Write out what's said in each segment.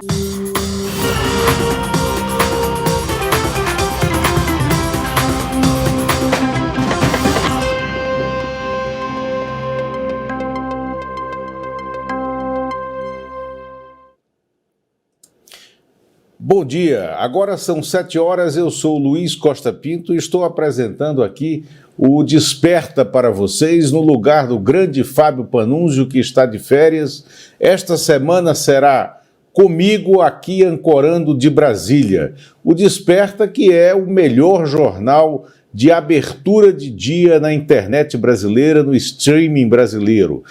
Bom dia, agora são 7 horas, eu sou Luiz Costa Pinto e estou apresentando aqui o Desperta para vocês no lugar do grande Fábio Panunzio, que está de férias. Esta semana será comigo aqui ancorando de Brasília. O Desperta, que é o melhor jornal de abertura de dia na internet brasileira, no streaming brasileiro.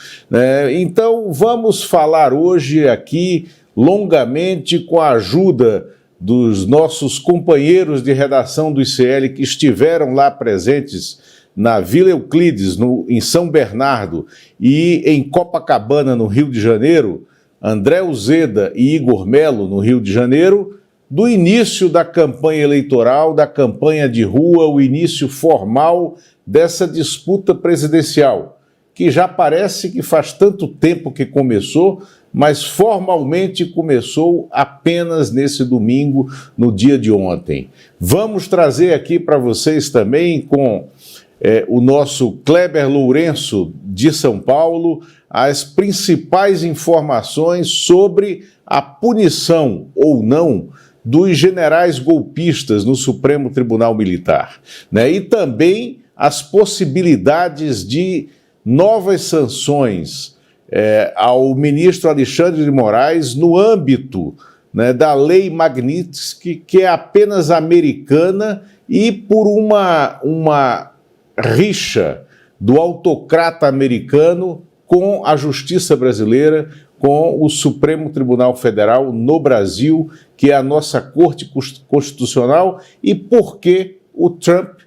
Então vamos falar hoje aqui longamente com a ajuda dos nossos companheiros de redação do ICL que estiveram lá presentes na Vila Euclides, em São Bernardo e em Copacabana, no Rio de Janeiro, André Uzeda e Igor Melo, no Rio de Janeiro, do início da campanha eleitoral, da campanha de rua, o início formal dessa disputa presidencial, que já parece que faz tanto tempo que começou, mas formalmente começou apenas nesse domingo, no dia de ontem. Vamos trazer aqui para vocês também, com o nosso Kleber Lourenço, de São Paulo, as principais informações sobre a punição ou não dos generais golpistas no Supremo Tribunal Militar, e também as possibilidades de novas sanções ao ministro Alexandre de Moraes no âmbito da Lei Magnitsky, que é apenas americana e por uma rixa do autocrata americano com a justiça brasileira, com o Supremo Tribunal Federal no Brasil, que é a nossa Corte Constitucional, e porque o Trump,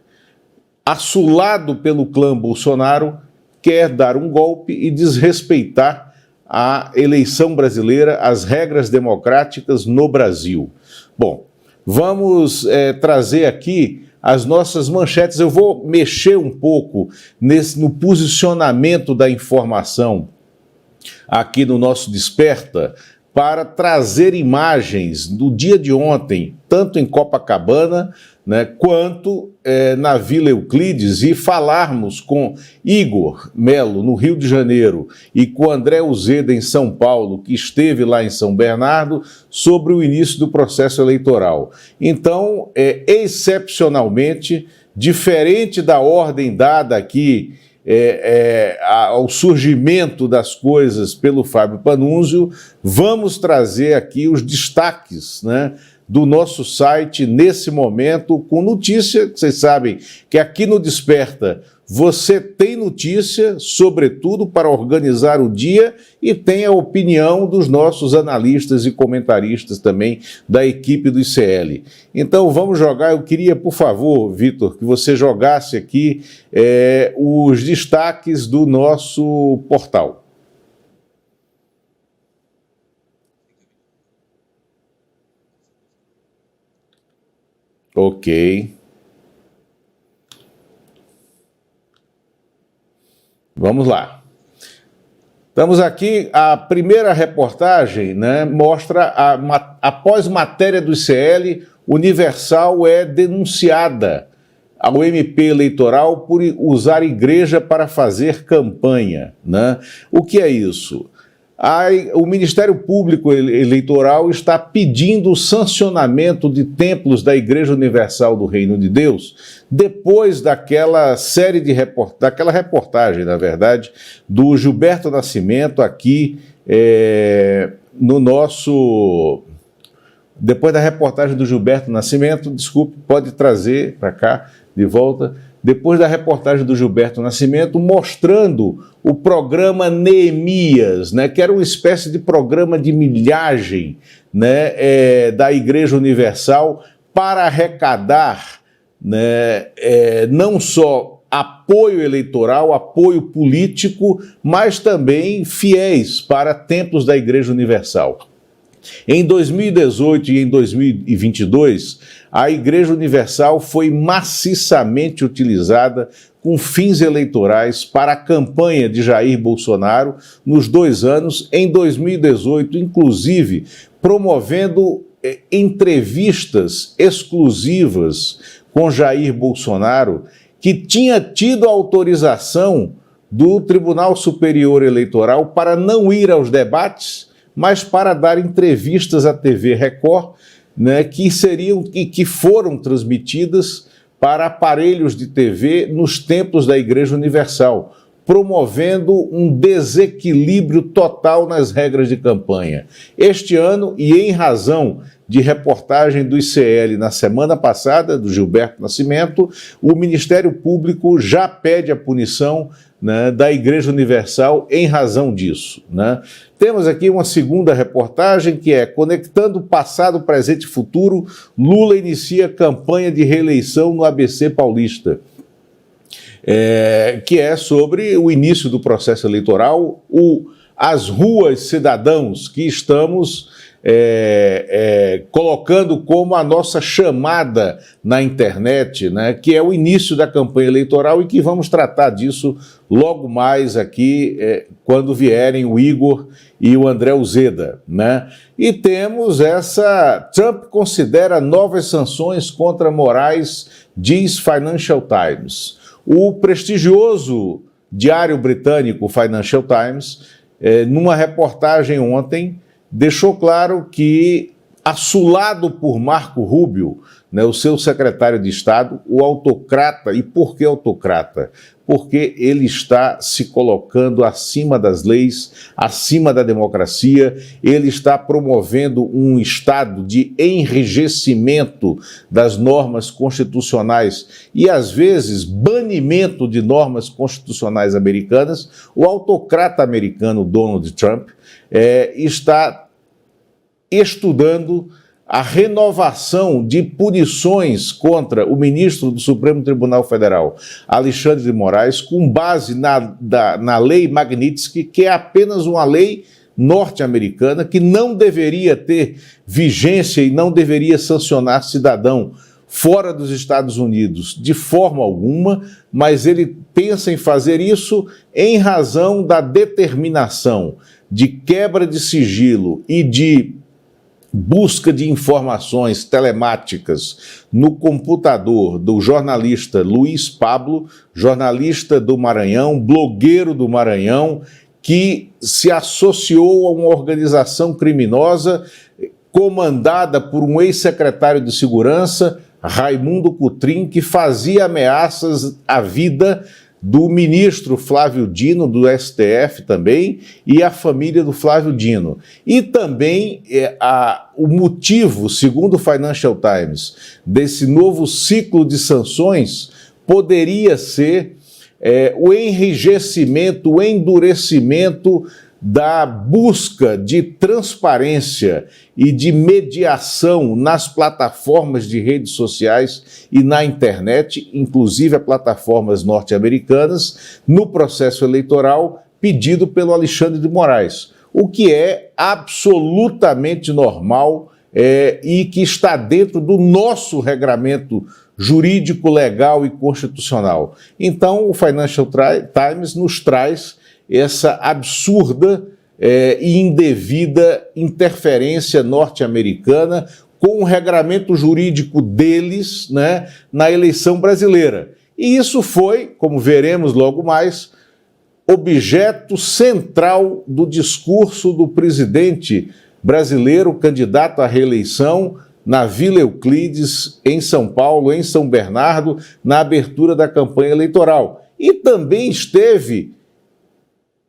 assolado pelo clã Bolsonaro, quer dar um golpe e desrespeitar a eleição brasileira, as regras democráticas no Brasil. Bom, vamos trazer aqui as nossas manchetes. Eu vou mexer um pouco no posicionamento da informação aqui no nosso Desperta, para trazer imagens do dia de ontem, tanto em Copacabana, quanto na Vila Euclides, e falarmos com Igor Melo, no Rio de Janeiro, e com André Uzeda, em São Paulo, que esteve lá em São Bernardo, sobre o início do processo eleitoral. Então, excepcionalmente, diferente da ordem dada aqui, ao surgimento das coisas pelo Fábio Panunzio, vamos trazer aqui os destaques do nosso site nesse momento, com notícia. Vocês sabem que aqui no Desperta você tem notícia, sobretudo para organizar o dia, e tem a opinião dos nossos analistas e comentaristas também da equipe do ICL. Então vamos jogar. Eu queria, por favor, Vitor, que você jogasse aqui os destaques do nosso portal. Ok. Vamos lá. Estamos aqui, a primeira reportagem mostra, após matéria do ICL, Universal é denunciada ao MP eleitoral por usar igreja para fazer campanha. O que é isso? O Ministério Público Eleitoral está pedindo o sancionamento de templos da Igreja Universal do Reino de Deus, depois daquela daquela reportagem, na verdade, do Gilberto Nascimento aqui no nosso... Depois da reportagem do Gilberto Nascimento, desculpe, pode trazer para cá de volta... Depois da reportagem do Gilberto Nascimento, mostrando o programa Neemias, que era uma espécie de programa de milhagem da Igreja Universal para arrecadar não só apoio eleitoral, apoio político, mas também fiéis para templos da Igreja Universal. Em 2018 e em 2022, a Igreja Universal foi maciçamente utilizada com fins eleitorais para a campanha de Jair Bolsonaro nos 2 anos, em 2018, inclusive promovendo entrevistas exclusivas com Jair Bolsonaro, que tinha tido autorização do Tribunal Superior Eleitoral para não ir aos debates, mas para dar entrevistas à TV Record, né, que foram transmitidas para aparelhos de TV nos templos da Igreja Universal, promovendo um desequilíbrio total nas regras de campanha. Este ano, e em razão de reportagem do ICL na semana passada, do Gilberto Nascimento, o Ministério Público já pede a punição, né, da Igreja Universal em razão disso, né? Temos aqui uma segunda reportagem que é: conectando passado, presente e futuro, Lula inicia campanha de reeleição no ABC Paulista. Que é sobre o início do processo eleitoral, as ruas cidadãos que estamos colocando como a nossa chamada na internet, né, que é o início da campanha eleitoral e que vamos tratar disso logo mais aqui, quando vierem o Igor e o André Uzeda, né? E temos Trump considera novas sanções contra Moraes, diz Financial Times. O prestigioso diário britânico Financial Times, numa reportagem ontem, deixou claro que, assulado por Marco Rubio, né, o seu secretário de Estado, o autocrata, e por que autocrata? Porque ele está se colocando acima das leis, acima da democracia, ele está promovendo um estado de enrijecimento das normas constitucionais e, às vezes, banimento de normas constitucionais americanas. O autocrata americano Donald Trump está estudando a renovação de punições contra o ministro do Supremo Tribunal Federal, Alexandre de Moraes, com base na lei Magnitsky, que é apenas uma lei norte-americana que não deveria ter vigência e não deveria sancionar cidadão fora dos Estados Unidos de forma alguma, mas ele pensa em fazer isso em razão da determinação de quebra de sigilo e de busca de informações telemáticas no computador do jornalista Luiz Pablo, jornalista do Maranhão, blogueiro do Maranhão, que se associou a uma organização criminosa comandada por um ex-secretário de Segurança, Raimundo Cotrim, que fazia ameaças à vida do ministro Flávio Dino, do STF também, e a família do Flávio Dino. E também o motivo, segundo o Financial Times, desse novo ciclo de sanções poderia ser o enrijecimento, o endurecimento da busca de transparência e de mediação nas plataformas de redes sociais e na internet, inclusive a plataformas norte-americanas, no processo eleitoral pedido pelo Alexandre de Moraes, o que é absolutamente normal e que está dentro do nosso regramento jurídico, legal e constitucional. Então, o Financial Times nos traz essa absurda e indevida interferência norte-americana com o regramento jurídico deles, né, na eleição brasileira. E isso foi, como veremos logo mais, objeto central do discurso do presidente brasileiro, candidato à reeleição, na Vila Euclides, em São Paulo, em São Bernardo, na abertura da campanha eleitoral. E também esteve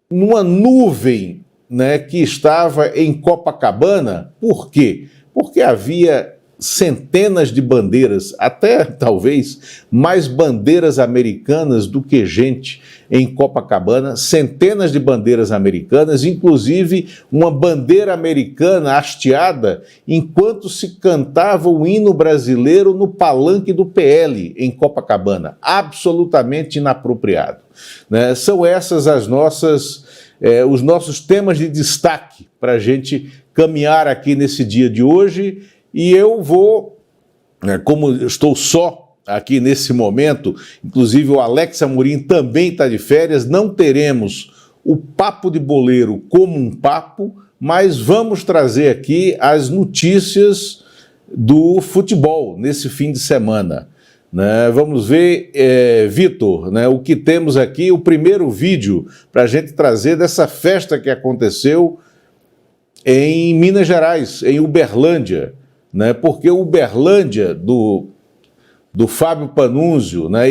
numa nuvem, né, que estava em Copacabana. Por quê? Porque havia centenas de bandeiras, até talvez mais bandeiras americanas do que gente em Copacabana, centenas de bandeiras americanas, inclusive uma bandeira americana hasteada enquanto se cantava o hino brasileiro no palanque do PL em Copacabana. Absolutamente inapropriado, né? São essas os nossos temas de destaque para a gente caminhar aqui nesse dia de hoje. E eu vou, como eu estou só aqui nesse momento, inclusive o Alex Amorim também está de férias, não teremos o Papo de Boleiro como um papo, mas vamos trazer aqui as notícias do futebol nesse fim de semana. Né? Vamos ver, Vitor, né, o que temos aqui, o primeiro vídeo para a gente trazer dessa festa que aconteceu em Minas Gerais, em Uberlândia, né? Porque Uberlândia, do Fábio Panunzio, né,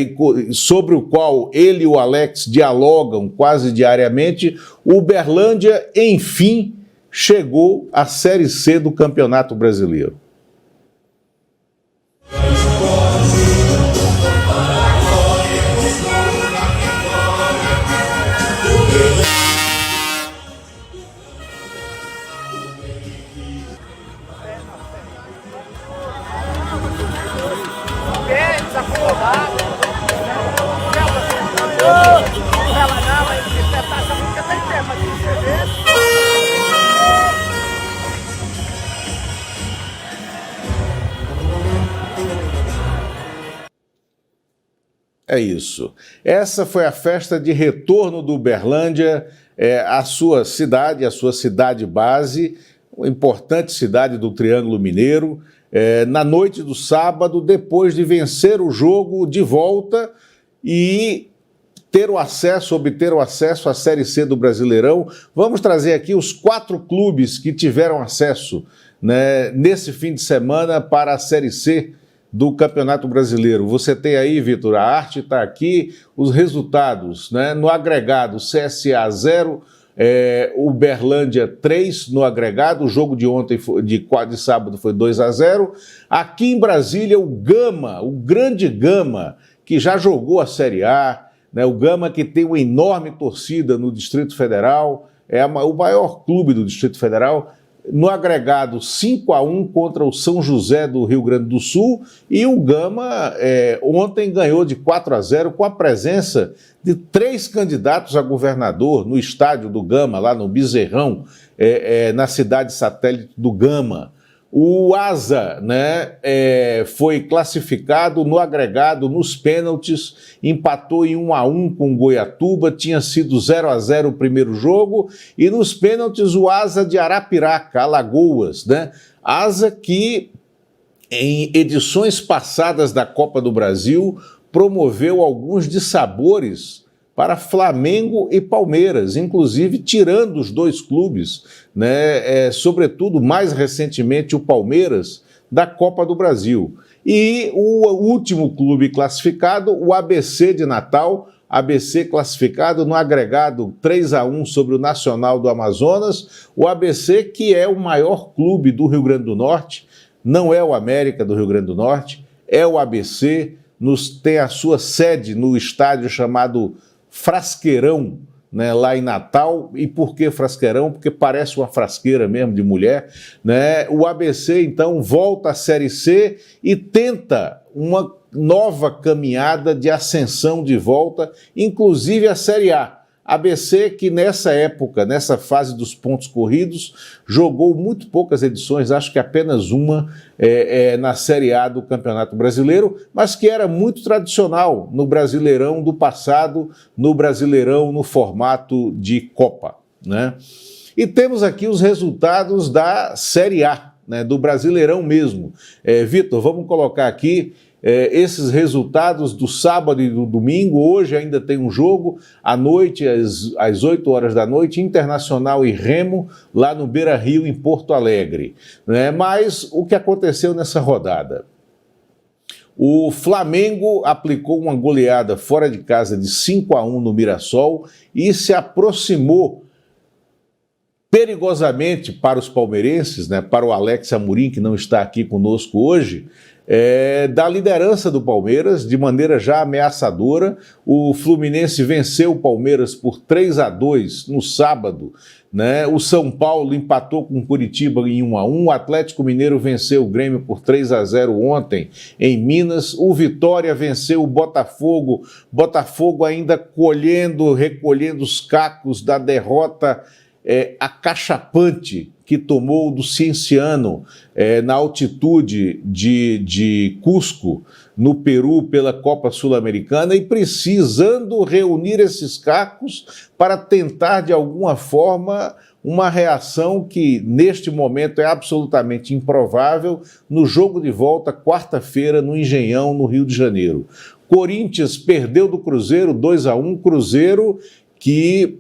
sobre o qual ele e o Alex dialogam quase diariamente, Uberlândia, enfim, chegou à Série C do Campeonato Brasileiro. É isso. Essa foi a festa de retorno do Uberlândia à sua cidade base, uma importante cidade do Triângulo Mineiro, na noite do sábado, depois de vencer o jogo de volta e obter o acesso à Série C do Brasileirão. Vamos trazer aqui os 4 clubes que tiveram acesso, né, nesse fim de semana para a Série C do Campeonato Brasileiro. Você tem aí, Vitor, a arte está aqui, os resultados, né? No agregado, CSA 0, Uberlândia 3 no agregado, o jogo de ontem, de sábado, foi 2-0. Aqui em Brasília, o Gama, o grande Gama, que já jogou a Série A, né? O Gama que tem uma enorme torcida no Distrito Federal, o maior clube do Distrito Federal, no agregado 5-1 contra o São José do Rio Grande do Sul, e o Gama ontem ganhou de 4-0 com a presença de 3 candidatos a governador no estádio do Gama, lá no Bezerrão, na cidade satélite do Gama. O Asa, né, foi classificado no agregado, nos pênaltis, empatou em 1-1 com o Goiatuba, tinha sido 0-0 o primeiro jogo, e nos pênaltis o Asa de Arapiraca, Alagoas, né? Asa que, em edições passadas da Copa do Brasil, promoveu alguns dissabores para Flamengo e Palmeiras, inclusive tirando os 2 clubes, né, sobretudo mais recentemente o Palmeiras, da Copa do Brasil. E o último clube classificado, o ABC de Natal, ABC classificado no agregado 3-1 sobre o Nacional do Amazonas, o ABC que é o maior clube do Rio Grande do Norte, não é o América do Rio Grande do Norte, é o ABC, tem a sua sede no estádio chamado Frasqueirão, né, lá em Natal. E por que Frasqueirão? Porque parece uma frasqueira mesmo de mulher, né? O ABC, então, volta à Série C e tenta uma nova caminhada de ascensão de volta, inclusive a Série A. ABC que nessa época, nessa fase dos pontos corridos, jogou muito poucas edições, acho que apenas uma na Série A do Campeonato Brasileiro, mas que era muito tradicional no Brasileirão do passado, no Brasileirão no formato de Copa, né? E temos aqui os resultados da Série A, né, do Brasileirão mesmo. Vitor, vamos colocar aqui esses resultados do sábado e do domingo. Hoje ainda tem um jogo, à noite, às 8 horas da noite, Internacional e Remo, lá no Beira-Rio, em Porto Alegre. Né? Mas o que aconteceu nessa rodada? O Flamengo aplicou uma goleada fora de casa de 5-1 no Mirassol e se aproximou perigosamente para os palmeirenses, né, para o Alex Amorim, que não está aqui conosco hoje, da liderança do Palmeiras, de maneira já ameaçadora. O Fluminense venceu o Palmeiras por 3-2 no sábado, né? O São Paulo empatou com o Curitiba em 1-1, o Atlético Mineiro venceu o Grêmio por 3-0 ontem em Minas, o Vitória venceu o Botafogo, Botafogo ainda recolhendo os cacos da derrota acachapante que tomou do Cienciano na altitude de Cusco, no Peru, pela Copa Sul-Americana, e precisando reunir esses cacos para tentar, de alguma forma, uma reação que neste momento é absolutamente improvável no jogo de volta quarta-feira no Engenhão, no Rio de Janeiro. Corinthians perdeu do Cruzeiro 2-1, Cruzeiro que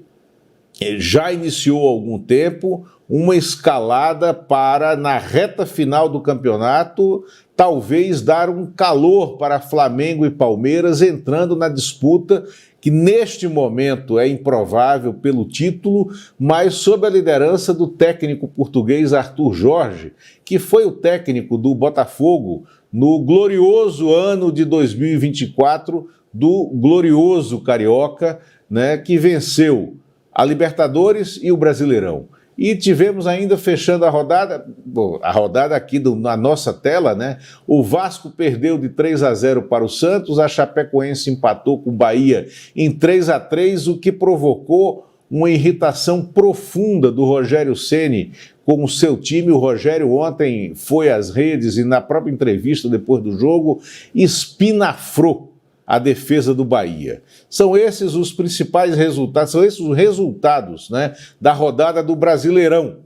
já iniciou há algum tempo uma escalada para, na reta final do campeonato, talvez dar um calor para Flamengo e Palmeiras entrando na disputa, que neste momento é improvável pelo título, mas sob a liderança do técnico português Arthur Jorge, que foi o técnico do Botafogo no glorioso ano de 2024, do glorioso Carioca, né, que venceu a Libertadores e o Brasileirão. E tivemos ainda, fechando a rodada aqui na nossa tela, né? O Vasco perdeu de 3-0 para o Santos, a Chapecoense empatou com o Bahia em 3-3, o que provocou uma irritação profunda do Rogério Ceni com o seu time. O Rogério ontem foi às redes e na própria entrevista depois do jogo espinafrou a defesa do Bahia. São esses os principais resultados, são esses os resultados, né, da rodada do Brasileirão.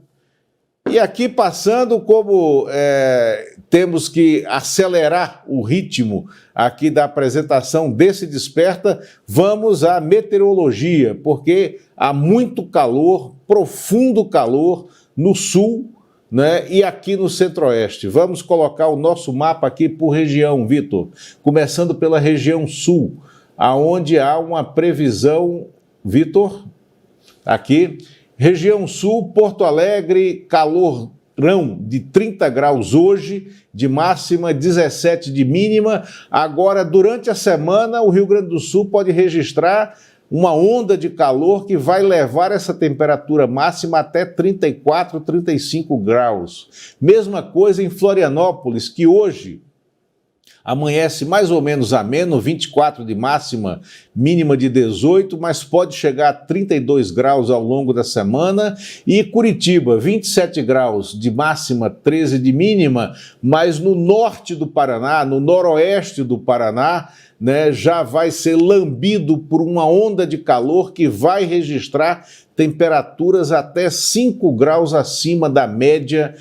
E aqui passando como temos que acelerar o ritmo aqui da apresentação desse Desperta, vamos à meteorologia, porque há muito calor, profundo calor no sul, né? E aqui no Centro-Oeste. Vamos colocar o nosso mapa aqui por região, Vitor. Começando pela região sul, aonde há uma previsão, Vitor, aqui, região sul, Porto Alegre, calorão de 30 graus hoje, de máxima, 17 de mínima. Agora, durante a semana, o Rio Grande do Sul pode registrar uma onda de calor que vai levar essa temperatura máxima até 34, 35 graus. Mesma coisa em Florianópolis, que hoje amanhece mais ou menos ameno, 24 de máxima, mínima de 18, mas pode chegar a 32 graus ao longo da semana. E Curitiba, 27 graus de máxima, 13 de mínima, mas no norte do Paraná, no noroeste do Paraná, né, já vai ser lambido por uma onda de calor que vai registrar temperaturas até 5 graus acima da média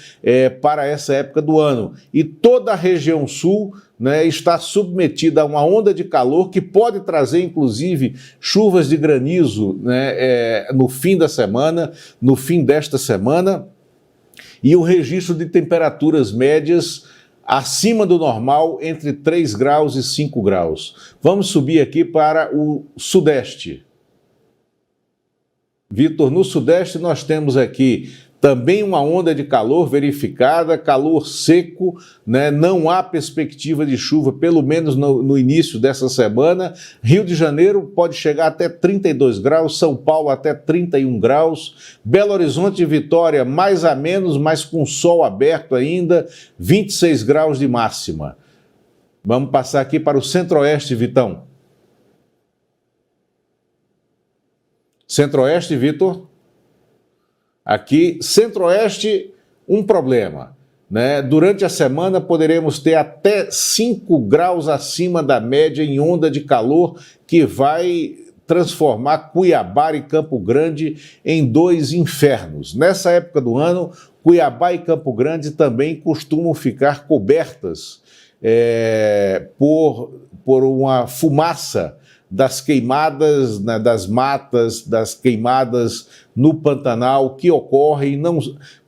para essa época do ano. E toda a região sul, né, está submetida a uma onda de calor que pode trazer, inclusive, chuvas de granizo, né, no fim da semana, no fim desta semana, e o registro de temperaturas médias acima do normal, entre 3 graus e 5 graus. Vamos subir aqui para o Sudeste. Vitor, no Sudeste nós temos aqui também uma onda de calor verificada, calor seco, né? Não há perspectiva de chuva, pelo menos no início dessa semana. Rio de Janeiro pode chegar até 32 graus, São Paulo até 31 graus, Belo Horizonte e Vitória mais a menos, mas com sol aberto ainda, 26 graus de máxima. Vamos passar aqui para o Centro-Oeste, Vitão. Centro-Oeste, Vitor. Aqui, Centro-Oeste, um problema, né? Durante a semana poderemos ter até 5 graus acima da média em onda de calor que vai transformar Cuiabá e Campo Grande em dois infernos. Nessa época do ano, Cuiabá e Campo Grande também costumam ficar cobertas por uma fumaça das queimadas, né, das matas, das queimadas no Pantanal que ocorrem,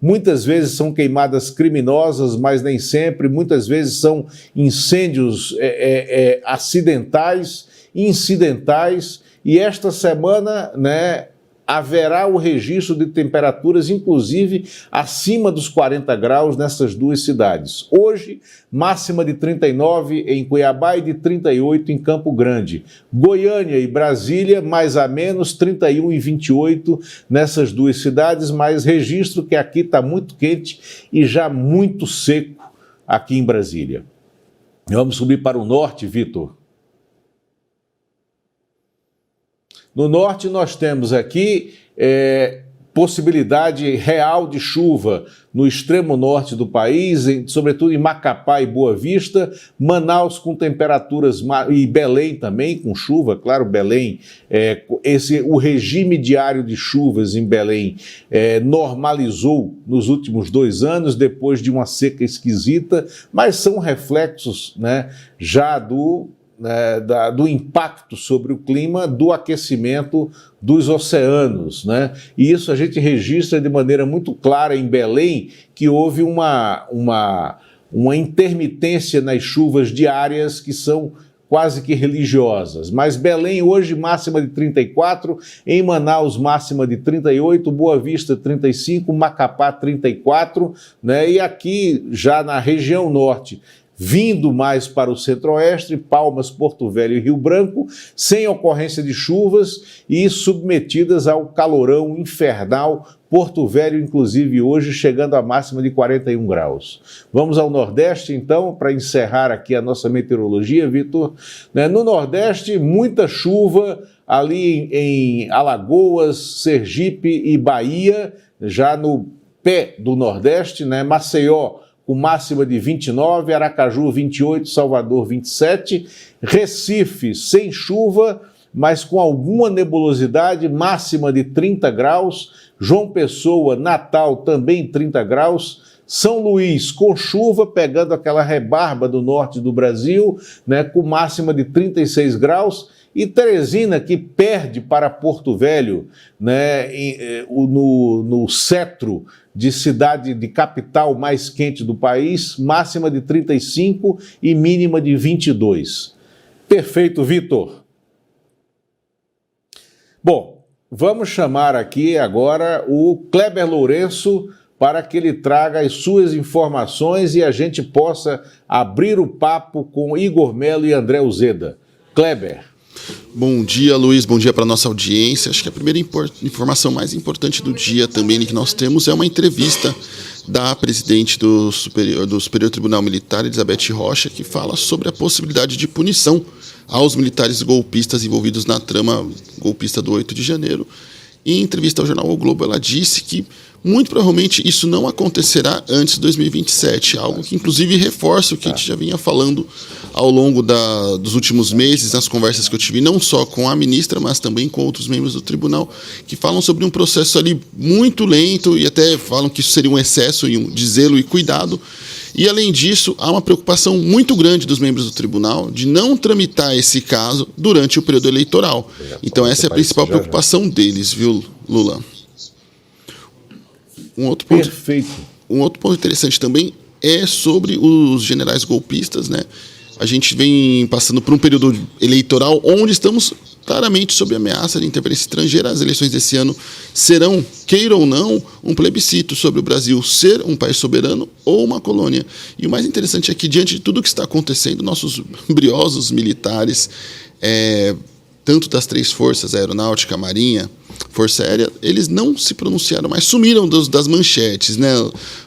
muitas vezes são queimadas criminosas, mas nem sempre, muitas vezes são incêndios acidentais, incidentais, e esta semana, né, haverá o registro de temperaturas, inclusive, acima dos 40 graus nessas duas cidades. Hoje, máxima de 39 em Cuiabá e de 38 em Campo Grande. Goiânia e Brasília, mais a menos, 31 e 28 nessas duas cidades, mas registro que aqui está muito quente e já muito seco aqui em Brasília. Vamos subir para o norte, Vitor. No norte nós temos aqui possibilidade real de chuva no extremo norte do país, sobretudo em Macapá e Boa Vista, Manaus com temperaturas, e Belém também com chuva, claro, Belém, o regime diário de chuvas em Belém normalizou nos últimos 2 anos, depois de uma seca esquisita, mas são reflexos, né, já do impacto sobre o clima do aquecimento dos oceanos, né? E isso a gente registra de maneira muito clara em Belém, que houve uma intermitência nas chuvas diárias que são quase que religiosas. Mas Belém hoje máxima de 34, em Manaus máxima de 38, Boa Vista 35, Macapá 34, né? E aqui já na região norte, vindo mais para o centro-oeste, Palmas, Porto Velho e Rio Branco, sem ocorrência de chuvas e submetidas ao calorão infernal. Porto Velho, inclusive, hoje chegando à máxima de 41 graus. Vamos ao Nordeste, então, para encerrar aqui a nossa meteorologia, Vitor. No Nordeste, muita chuva ali em Alagoas, Sergipe e Bahia, já no pé do Nordeste, né? Maceió, com máxima de 29, Aracaju 28, Salvador 27, Recife sem chuva, mas com alguma nebulosidade, máxima de 30 graus, João Pessoa, Natal também 30 graus, São Luís com chuva, pegando aquela rebarba do norte do Brasil, né, com máxima de 36 graus, e Teresina, que perde para Porto Velho, né, no cetro de cidade de capital mais quente do país, máxima de 35 e mínima de 22. Perfeito, Vitor. Bom, vamos chamar aqui agora o Kleber Lourenço para que ele traga as suas informações e a gente possa abrir o papo com Igor Melo e André Uzeda. Kleber. Bom dia, Luiz. Bom dia para a nossa audiência. Acho que a primeira informação mais importante do dia também que nós temos é uma entrevista da presidente do Superior Tribunal Militar, Elizabeth Rocha, que fala sobre a possibilidade de punição aos militares golpistas envolvidos na trama golpista do 8 de janeiro. Em entrevista ao jornal O Globo, ela disse que muito provavelmente isso não acontecerá antes de 2027, algo que inclusive reforça o que a gente já vinha falando ao longo dos últimos meses, nas conversas que eu tive, não só com a ministra, mas também com outros membros do tribunal, que falam sobre um processo ali muito lento e até falam que isso seria um excesso de zelo e cuidado. E, além disso, há uma preocupação muito grande dos membros do tribunal de não tramitar esse caso durante o período eleitoral. Então, essa é a principal preocupação deles, viu, Lula? Um outro ponto interessante também é sobre os generais golpistas, né? A gente vem passando por um período eleitoral onde estamos claramente sob ameaça de interferência estrangeira. As eleições desse ano serão, queira ou não, um plebiscito sobre o Brasil ser um país soberano ou uma colônia. E o mais interessante é que, diante de tudo o que está acontecendo, nossos briosos militares, tanto das 3 forças, Aeronáutica, Marinha, Força Aérea, eles não se pronunciaram, mas sumiram das manchetes, né,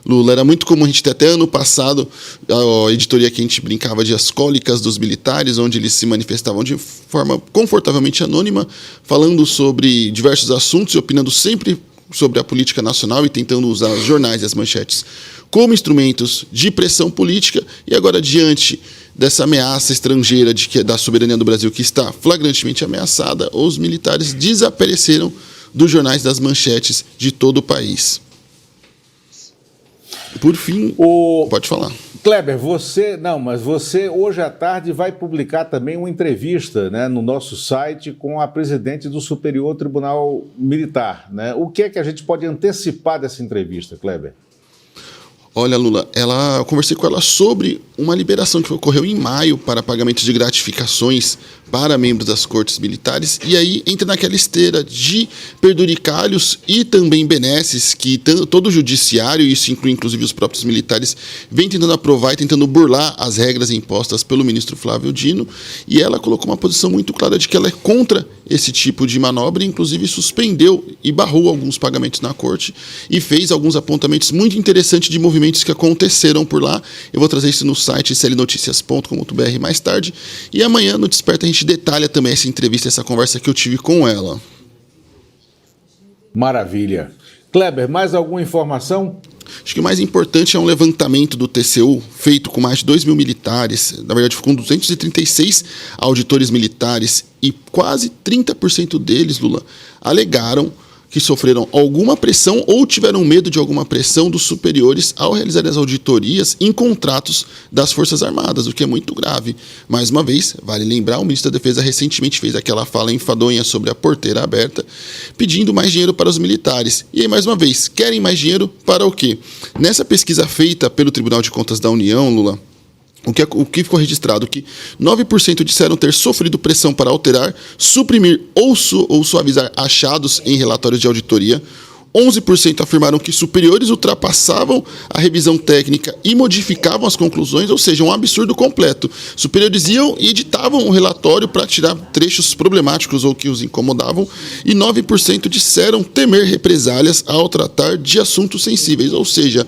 Lula? Era muito comum a gente ter até ano passado a editoria que a gente brincava de As Cólicas dos Militares, onde eles se manifestavam de forma confortavelmente anônima, falando sobre diversos assuntos e opinando sempre sobre a política nacional e tentando usar os jornais e as manchetes como instrumentos de pressão política. E agora, diante dessa ameaça estrangeira da soberania do Brasil, que está flagrantemente ameaçada, os militares desapareceram dos jornais, das manchetes de todo o país. Por fim, pode falar. Kleber, você hoje à tarde vai publicar também uma entrevista, né, no nosso site com a presidente do Superior Tribunal Militar, né? O que é que a gente pode antecipar dessa entrevista, Kleber? Olha, Lula, eu conversei com ela sobre uma liberação que ocorreu em maio para pagamentos de gratificações para membros das cortes militares, e aí entra naquela esteira de penduricalhos e também benesses que todo o judiciário, isso inclui inclusive os próprios militares, vem tentando aprovar e tentando burlar as regras impostas pelo ministro Flávio Dino, e ela colocou uma posição muito clara de que ela é contra esse tipo de manobra, inclusive suspendeu e barrou alguns pagamentos na corte e fez alguns apontamentos muito interessantes de movimentos que aconteceram por lá. Eu vou trazer isso no site clnoticias.com.br mais tarde, e amanhã no Desperta a gente detalha também essa entrevista, essa conversa que eu tive com ela. Maravilha. Kleber, mais alguma informação? Acho que o mais importante é um levantamento do TCU, feito com mais de 2 mil militares, na verdade com 236 auditores militares, e quase 30% deles, Lula, alegaram que sofreram alguma pressão ou tiveram medo de alguma pressão dos superiores ao realizar as auditorias em contratos das Forças Armadas, o que é muito grave. Mais uma vez, vale lembrar, o ministro da Defesa recentemente fez aquela fala enfadonha sobre a porteira aberta, pedindo mais dinheiro para os militares. E aí, mais uma vez, querem mais dinheiro para o quê? Nessa pesquisa feita pelo Tribunal de Contas da União, Lula, o que ficou registrado? Que 9% disseram ter sofrido pressão para alterar, suprimir ou suavizar achados em relatórios de auditoria. 11% afirmaram que superiores ultrapassavam a revisão técnica e modificavam as conclusões, ou seja, um absurdo completo. Superiores iam e editavam o relatório para tirar trechos problemáticos ou que os incomodavam, e 9% disseram temer represálias ao tratar de assuntos sensíveis, ou seja,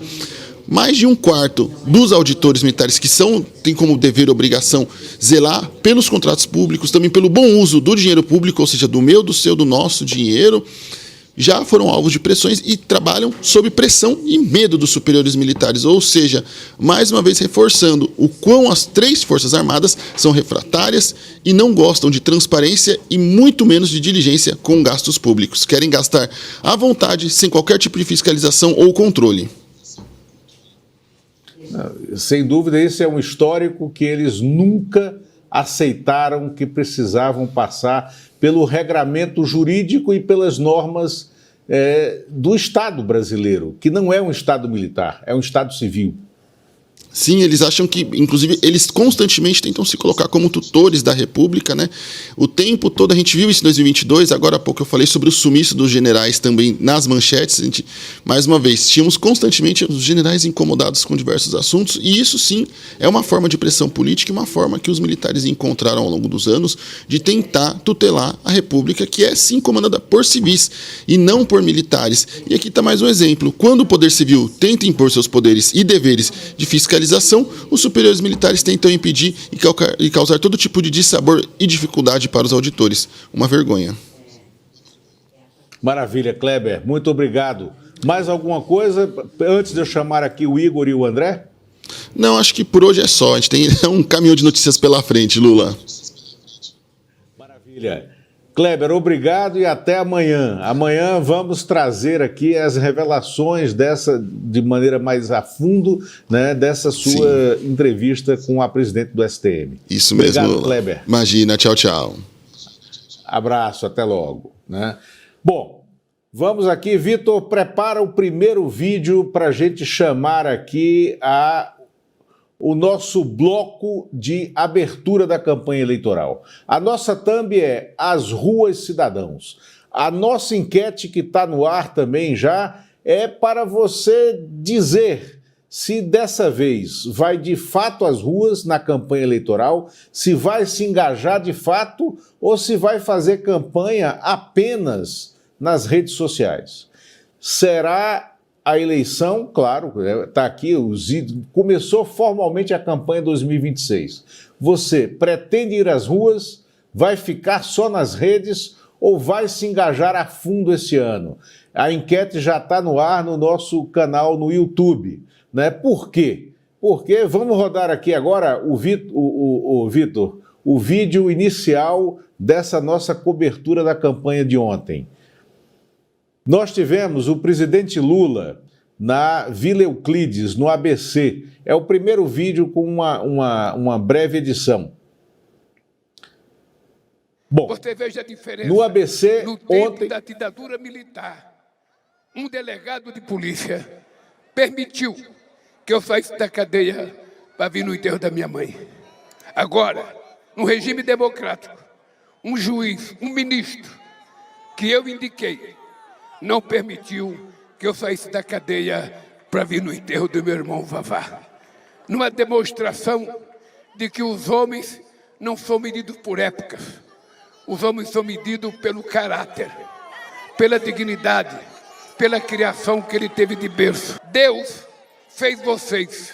mais de um quarto dos auditores militares que têm como dever e obrigação zelar pelos contratos públicos, também pelo bom uso do dinheiro público, ou seja, do meu, do seu, do nosso dinheiro, já foram alvos de pressões e trabalham sob pressão e medo dos superiores militares. Ou seja, mais uma vez reforçando o quão as 3 Forças Armadas são refratárias e não gostam de transparência e muito menos de diligência com gastos públicos. Querem gastar à vontade, sem qualquer tipo de fiscalização ou controle. Sem dúvida, esse é um histórico que eles nunca aceitaram que precisavam passar pelo regramento jurídico e pelas normas do Estado brasileiro, que não é um Estado militar, é um Estado civil. Sim, eles acham que, inclusive, eles constantemente tentam se colocar como tutores da República, né? O tempo todo, a gente viu isso em 2022, agora há pouco eu falei sobre o sumiço dos generais também nas manchetes. Mais uma vez, tínhamos constantemente os generais incomodados com diversos assuntos, e isso sim é uma forma de pressão política e uma forma que os militares encontraram ao longo dos anos de tentar tutelar a República, que é sim comandada por civis e não por militares. E aqui está mais um exemplo. Quando o poder civil tenta impor seus poderes e deveres de fiscalização, os superiores militares tentam impedir e causar todo tipo de dissabor e dificuldade para os auditores. Uma vergonha. Maravilha, Kleber. Muito obrigado. Mais alguma coisa antes de eu chamar aqui o Igor e o André? Não, acho que por hoje é só. A gente tem um caminhão de notícias pela frente, Lula. Maravilha. Kleber, obrigado e até amanhã. Amanhã vamos trazer aqui as revelações de maneira mais a fundo, né, dessa sua entrevista com a presidente do STM. Isso mesmo, obrigado, Lula. Kleber. Imagina, tchau, tchau. Abraço, até logo. Né? Bom, vamos aqui, Vitor, prepara o primeiro vídeo para a gente chamar aqui o nosso bloco de abertura da campanha eleitoral. A nossa thumb é As Ruas Cidadãos. A nossa enquete que está no ar também já é para você dizer se dessa vez vai de fato às ruas na campanha eleitoral, se vai se engajar de fato ou se vai fazer campanha apenas nas redes sociais. Será a eleição, claro, está aqui, começou formalmente a campanha 2026. Você pretende ir às ruas, vai ficar só nas redes ou vai se engajar a fundo esse ano? A enquete já está no ar no nosso canal no YouTube. Né? Por quê? Porque vamos rodar aqui agora, Vitor, o vídeo inicial dessa nossa cobertura da campanha de ontem. Nós tivemos o presidente Lula na Vila Euclides, no ABC. É o primeiro vídeo com uma breve edição. Bom, você veja a diferença. No ABC, no tempo ontem da ditadura militar, um delegado de polícia permitiu que eu saísse da cadeia para vir no enterro da minha mãe. Agora, no regime democrático, um juiz, um ministro, que eu indiquei, não permitiu que eu saísse da cadeia para vir no enterro do meu irmão Vavá. Numa demonstração de que os homens não são medidos por épocas. Os homens são medidos pelo caráter, pela dignidade, pela criação que ele teve de berço. Deus fez vocês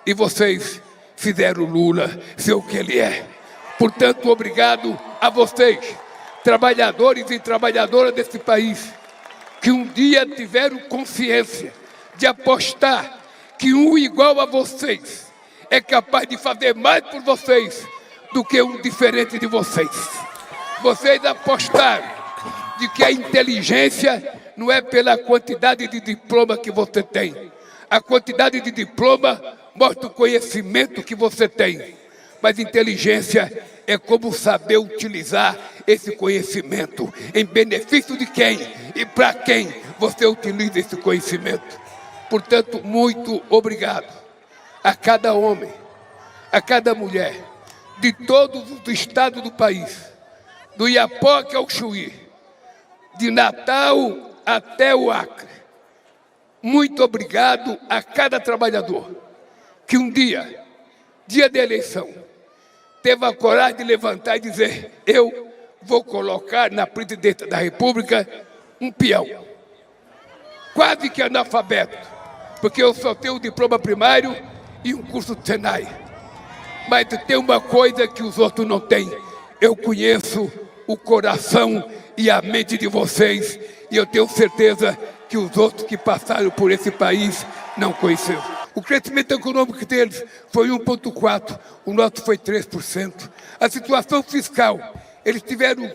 e vocês fizeram Lula ser o que ele é. Portanto, obrigado a vocês, trabalhadores e trabalhadoras desse país, que um dia tiveram consciência de apostar que um igual a vocês é capaz de fazer mais por vocês do que um diferente de vocês. Vocês apostaram de que a inteligência não é pela quantidade de diploma que você tem. A quantidade de diploma mostra o conhecimento que você tem. Mas inteligência é como saber utilizar esse conhecimento em benefício de quem e para quem você utiliza esse conhecimento. Portanto, muito obrigado a cada homem, a cada mulher, de todos os estados do país, do Iapoque ao Chuí, de Natal até o Acre. Muito obrigado a cada trabalhador que um dia da eleição, teve a coragem de levantar e dizer: eu vou colocar na presidência da República um peão, quase que analfabeto, porque eu só tenho o diploma primário e um curso de Senai. Mas tem uma coisa que os outros não têm: eu conheço o coração e a mente de vocês, e eu tenho certeza que os outros que passaram por esse país não conheceram. O crescimento econômico deles foi 1,4%, o nosso foi 3%. A situação fiscal, eles tiveram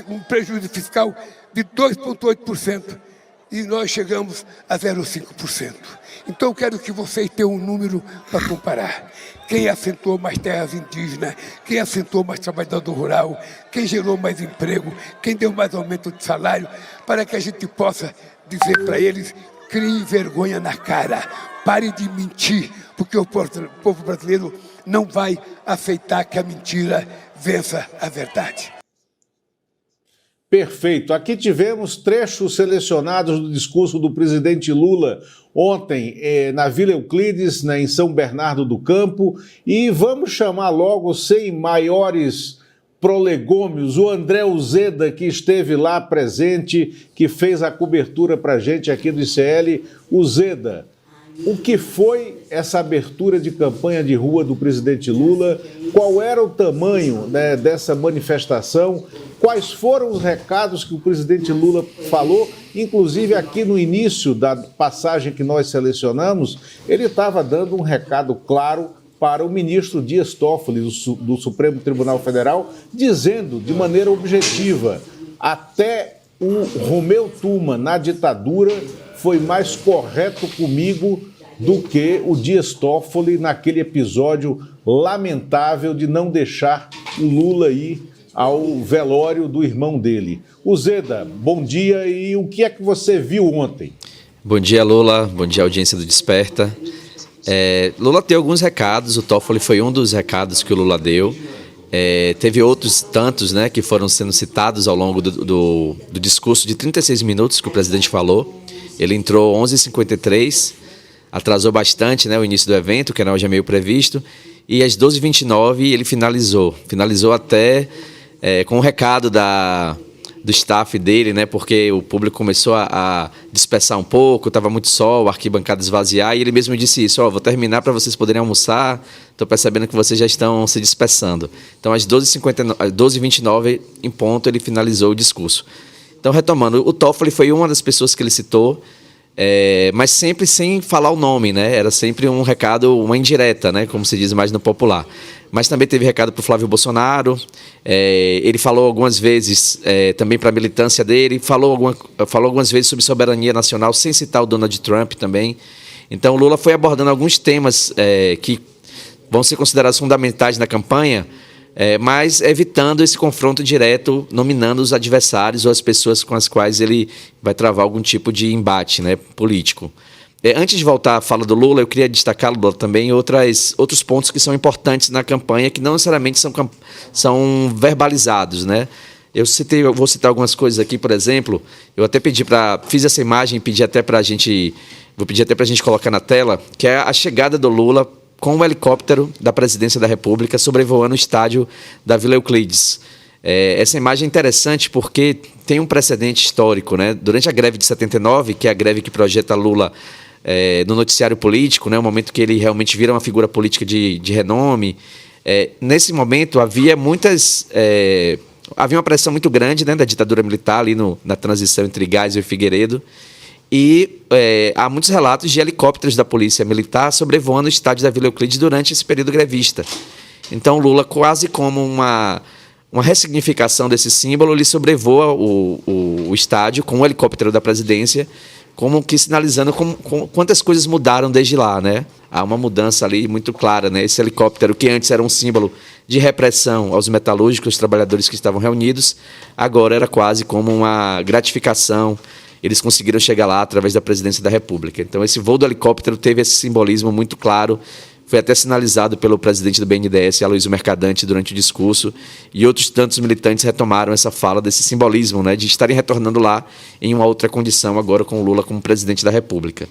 um prejuízo fiscal de 2,8%, e nós chegamos a 0,5%. Então, eu quero que vocês tenham um número para comparar. Quem assentou mais terras indígenas, quem assentou mais trabalhador rural, quem gerou mais emprego, quem deu mais aumento de salário, para que a gente possa dizer para eles: criem vergonha na cara, pare de mentir, porque o povo brasileiro não vai aceitar que a mentira vença a verdade. Perfeito. Aqui tivemos trechos selecionados do discurso do presidente Lula ontem na Vila Euclides, em São Bernardo do Campo, e vamos chamar logo, sem maiores prolegômenos, o André Uzeda, que esteve lá presente, que fez a cobertura para a gente aqui do ICL. Uzeda, o que foi essa abertura de campanha de rua do presidente Lula? Qual era o tamanho, né, dessa manifestação? Quais foram os recados que o presidente Lula falou? Inclusive, aqui no início da passagem que nós selecionamos, ele estava dando um recado claro para o ministro Dias Toffoli, do Supremo Tribunal Federal, dizendo de maneira objetiva: até o Romeu Tuma, na ditadura, foi mais correto comigo do que o Dias Toffoli naquele episódio lamentável de não deixar o Lula ir ao velório do irmão dele. Uzeda, bom dia, e o que é que você viu ontem? Bom dia, Lula, bom dia, audiência do Desperta. Lula tem alguns recados, o Toffoli foi um dos recados que o Lula deu. Teve outros tantos, né, que foram sendo citados ao longo do discurso de 36 minutos que o presidente falou. Ele entrou 11h53, atrasou bastante, né, o início do evento, que era já meio previsto, e às 12h29 ele finalizou até com um recado do staff dele, né, porque o público começou a dispersar um pouco, estava muito sol, a arquibancada esvaziar, e ele mesmo disse isso: vou terminar para vocês poderem almoçar, estou percebendo que vocês já estão se dispersando. Então, às 12h29, em ponto, ele finalizou o discurso. Então, retomando, o Toffoli foi uma das pessoas que ele citou, mas sempre sem falar o nome, né? Era sempre um recado, uma indireta, né? Como se diz mais no popular. Mas também teve recado para o Flávio Bolsonaro, ele falou algumas vezes também para a militância dele, falou algumas vezes sobre soberania nacional, sem citar o Donald Trump também. Então, o Lula foi abordando alguns temas que vão ser considerados fundamentais na campanha, mas evitando esse confronto direto, nominando os adversários ou as pessoas com as quais ele vai travar algum tipo de embate, né, político. Antes de voltar à fala do Lula, eu queria destacar, Lula, também outros pontos que são importantes na campanha, que não necessariamente são verbalizados, né? Eu vou citar algumas coisas aqui, por exemplo, eu até fiz essa imagem, vou pedir até para a gente colocar na tela, que é a chegada do Lula com o helicóptero da Presidência da República sobrevoando o estádio da Vila Euclides. Essa imagem é interessante porque tem um precedente histórico, né? Durante a greve de 79, que é a greve que projeta Lula no noticiário político, né? O momento que ele realmente vira uma figura política de renome, nesse momento havia muitas Havia uma pressão muito grande, né, da ditadura militar ali na transição entre Geisel e Figueiredo. E há muitos relatos de helicópteros da polícia militar sobrevoando o estádio da Vila Euclides durante esse período grevista. Então, Lula, quase como uma ressignificação desse símbolo, ele sobrevoa o estádio com o helicóptero da presidência, como que sinalizando quantas coisas mudaram desde lá, né? Há uma mudança ali muito clara, né? Esse helicóptero, que antes era um símbolo de repressão aos metalúrgicos, aos trabalhadores que estavam reunidos, agora era quase como uma gratificação. Eles conseguiram chegar lá através da presidência da República. Então, esse voo do helicóptero teve esse simbolismo muito claro. Foi até sinalizado pelo presidente do BNDES, Aloysio Mercadante, durante o discurso. E outros tantos militantes retomaram essa fala desse simbolismo, né, de estarem retornando lá em uma outra condição, agora com o Lula como presidente da República.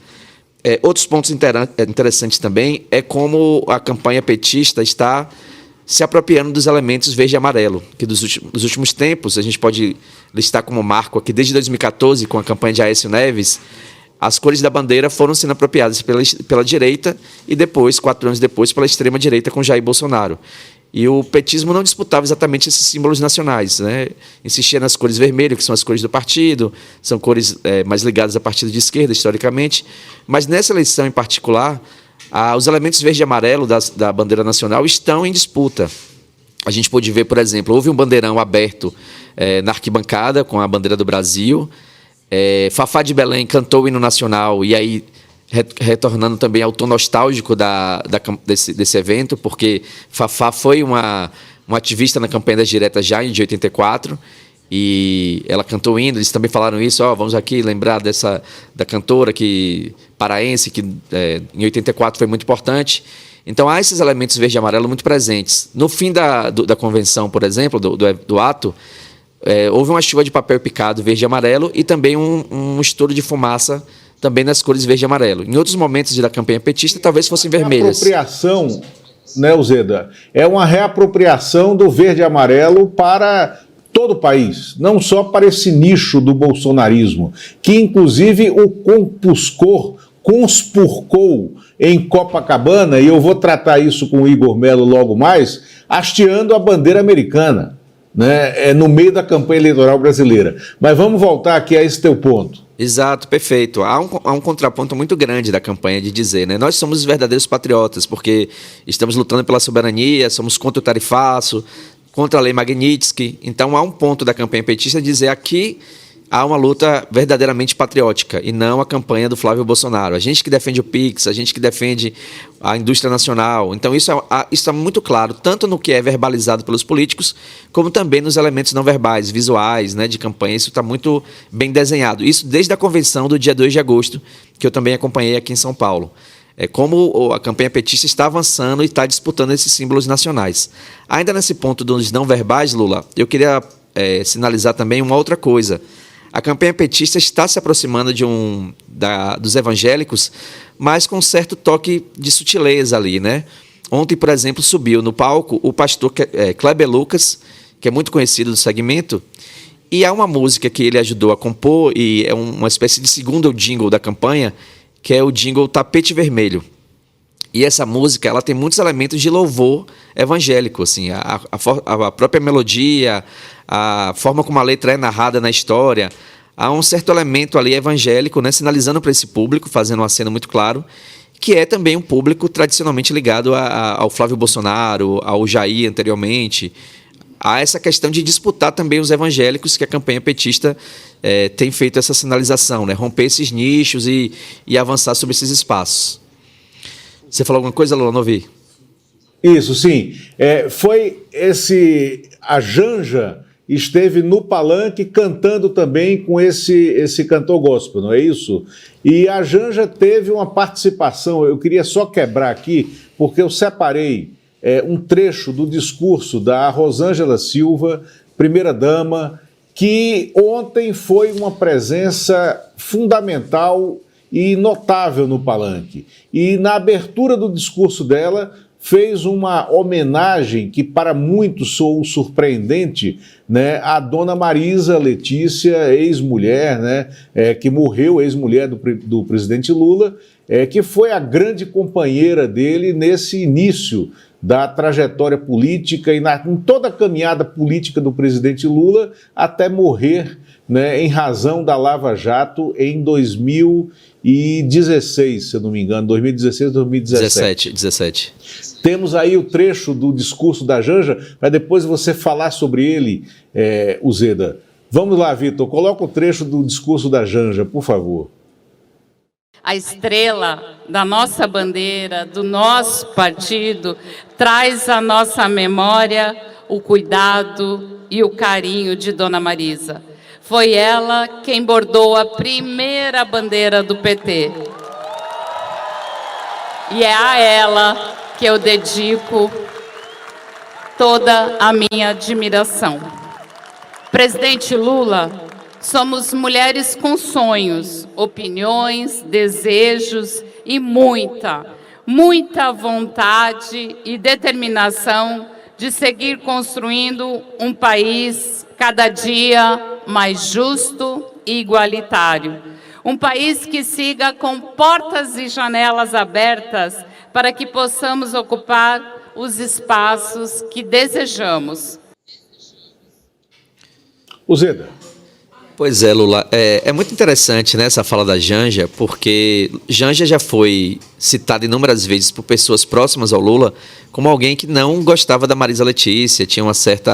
Outros pontos interessantes também é como a campanha petista está se apropriando dos elementos verde e amarelo, que dos últimos tempos, a gente pode listar como marco aqui, desde 2014, com a campanha de Aécio Neves, as cores da bandeira foram sendo apropriadas pela direita e depois, 4 anos depois, pela extrema-direita com Jair Bolsonaro. E o petismo não disputava exatamente esses símbolos nacionais, né? Insistia nas cores vermelhas, que são as cores do partido, são cores mais ligadas a partido de esquerda, historicamente, mas nessa eleição em particular, os elementos verde e amarelo da bandeira nacional estão em disputa. A gente pôde ver, por exemplo, houve um bandeirão aberto na arquibancada com a bandeira do Brasil. Fafá de Belém cantou o hino nacional e aí retornando também ao tom nostálgico desse evento, porque Fafá foi uma ativista na campanha das diretas já de 84, e ela cantou o hino. Eles também falaram isso, vamos aqui lembrar da cantora paraense, que em 84 foi muito importante. Então há esses elementos verde e amarelo muito presentes. No fim da convenção, por exemplo, do ato, houve uma chuva de papel picado verde e amarelo e também um estouro de fumaça também nas cores verde e amarelo. Em outros momentos da campanha petista, talvez fossem vermelhas. Apropriação, né, Uzeda? É uma reapropriação do verde e amarelo para todo o país, não só para esse nicho do bolsonarismo, que inclusive o conspurcou em Copacabana, e eu vou tratar isso com o Igor Melo logo mais, hasteando a bandeira americana, né, no meio da campanha eleitoral brasileira. Mas vamos voltar aqui a esse teu ponto. Exato, perfeito. Há um contraponto muito grande da campanha de dizer, né? Nós somos os verdadeiros patriotas, porque estamos lutando pela soberania, somos contra o tarifaço, contra a lei Magnitsky. Então há um ponto da campanha petista de dizer aqui há uma luta verdadeiramente patriótica e não a campanha do Flávio Bolsonaro. A gente que defende o PIX, a gente que defende a indústria nacional. Então isso é muito claro, tanto no que é verbalizado pelos políticos, como também nos elementos não verbais, visuais, né, de campanha. Isso está muito bem desenhado. Isso desde a convenção do dia 2 de agosto, que eu também acompanhei aqui em São Paulo. Como a campanha petista está avançando e está disputando esses símbolos nacionais. Ainda nesse ponto dos não verbais, Lula, eu queria sinalizar também uma outra coisa. A campanha petista está se aproximando dos evangélicos, mas com um certo toque de sutileza ali, né? Ontem, por exemplo, subiu no palco o pastor Kleber Lucas, que é muito conhecido do segmento, e há uma música que ele ajudou a compor, e é uma espécie de segundo jingle da campanha, que é o jingle Tapete Vermelho. E essa música, ela tem muitos elementos de louvor evangélico, assim, a própria melodia, a forma como a letra é narrada na história. Há um certo elemento ali evangélico, né, sinalizando para esse público, fazendo um aceno muito claro, que é também um público tradicionalmente ligado ao Flávio Bolsonaro, ao Jair anteriormente. Há essa questão de disputar também os evangélicos, que a campanha petista tem feito essa sinalização, né? Romper esses nichos e avançar sobre esses espaços. Você falou alguma coisa, Lula? Não ouvi. Isso, sim. A Janja esteve no palanque cantando também com esse cantor gospel, não é isso? E a Janja teve uma participação, eu queria só quebrar aqui, porque eu separei um trecho do discurso da Rosângela Silva, primeira-dama, que ontem foi uma presença fundamental e notável no palanque. E na abertura do discurso dela, fez uma homenagem que para muitos soou surpreendente, né, à dona Marisa Letícia, ex-mulher, né, que morreu, ex-mulher do presidente Lula, que foi a grande companheira dele nesse início da trajetória política e em toda a caminhada política do presidente Lula até morrer, né, em razão da Lava Jato em 2016, se eu não me engano, 2016, 2017. 17. Temos aí o trecho do discurso da Janja, para depois você falar sobre ele, Uzeda. Vamos lá, Vitor, coloca o trecho do discurso da Janja, por favor. A estrela da nossa bandeira, do nosso partido, traz à nossa memória o cuidado e o carinho de Dona Marisa. Foi ela quem bordou a primeira bandeira do PT. E é a ela que eu dedico toda a minha admiração. Presidente Lula, somos mulheres com sonhos, opiniões, desejos e muita vontade e determinação de seguir construindo um país cada dia mais justo e igualitário. Um país que siga com portas e janelas abertas para que possamos ocupar os espaços que desejamos. Uzeda. Pois é, Lula, é muito interessante, né, essa fala da Janja, porque Janja já foi citada inúmeras vezes por pessoas próximas ao Lula como alguém que não gostava da Marisa Letícia, tinha um certo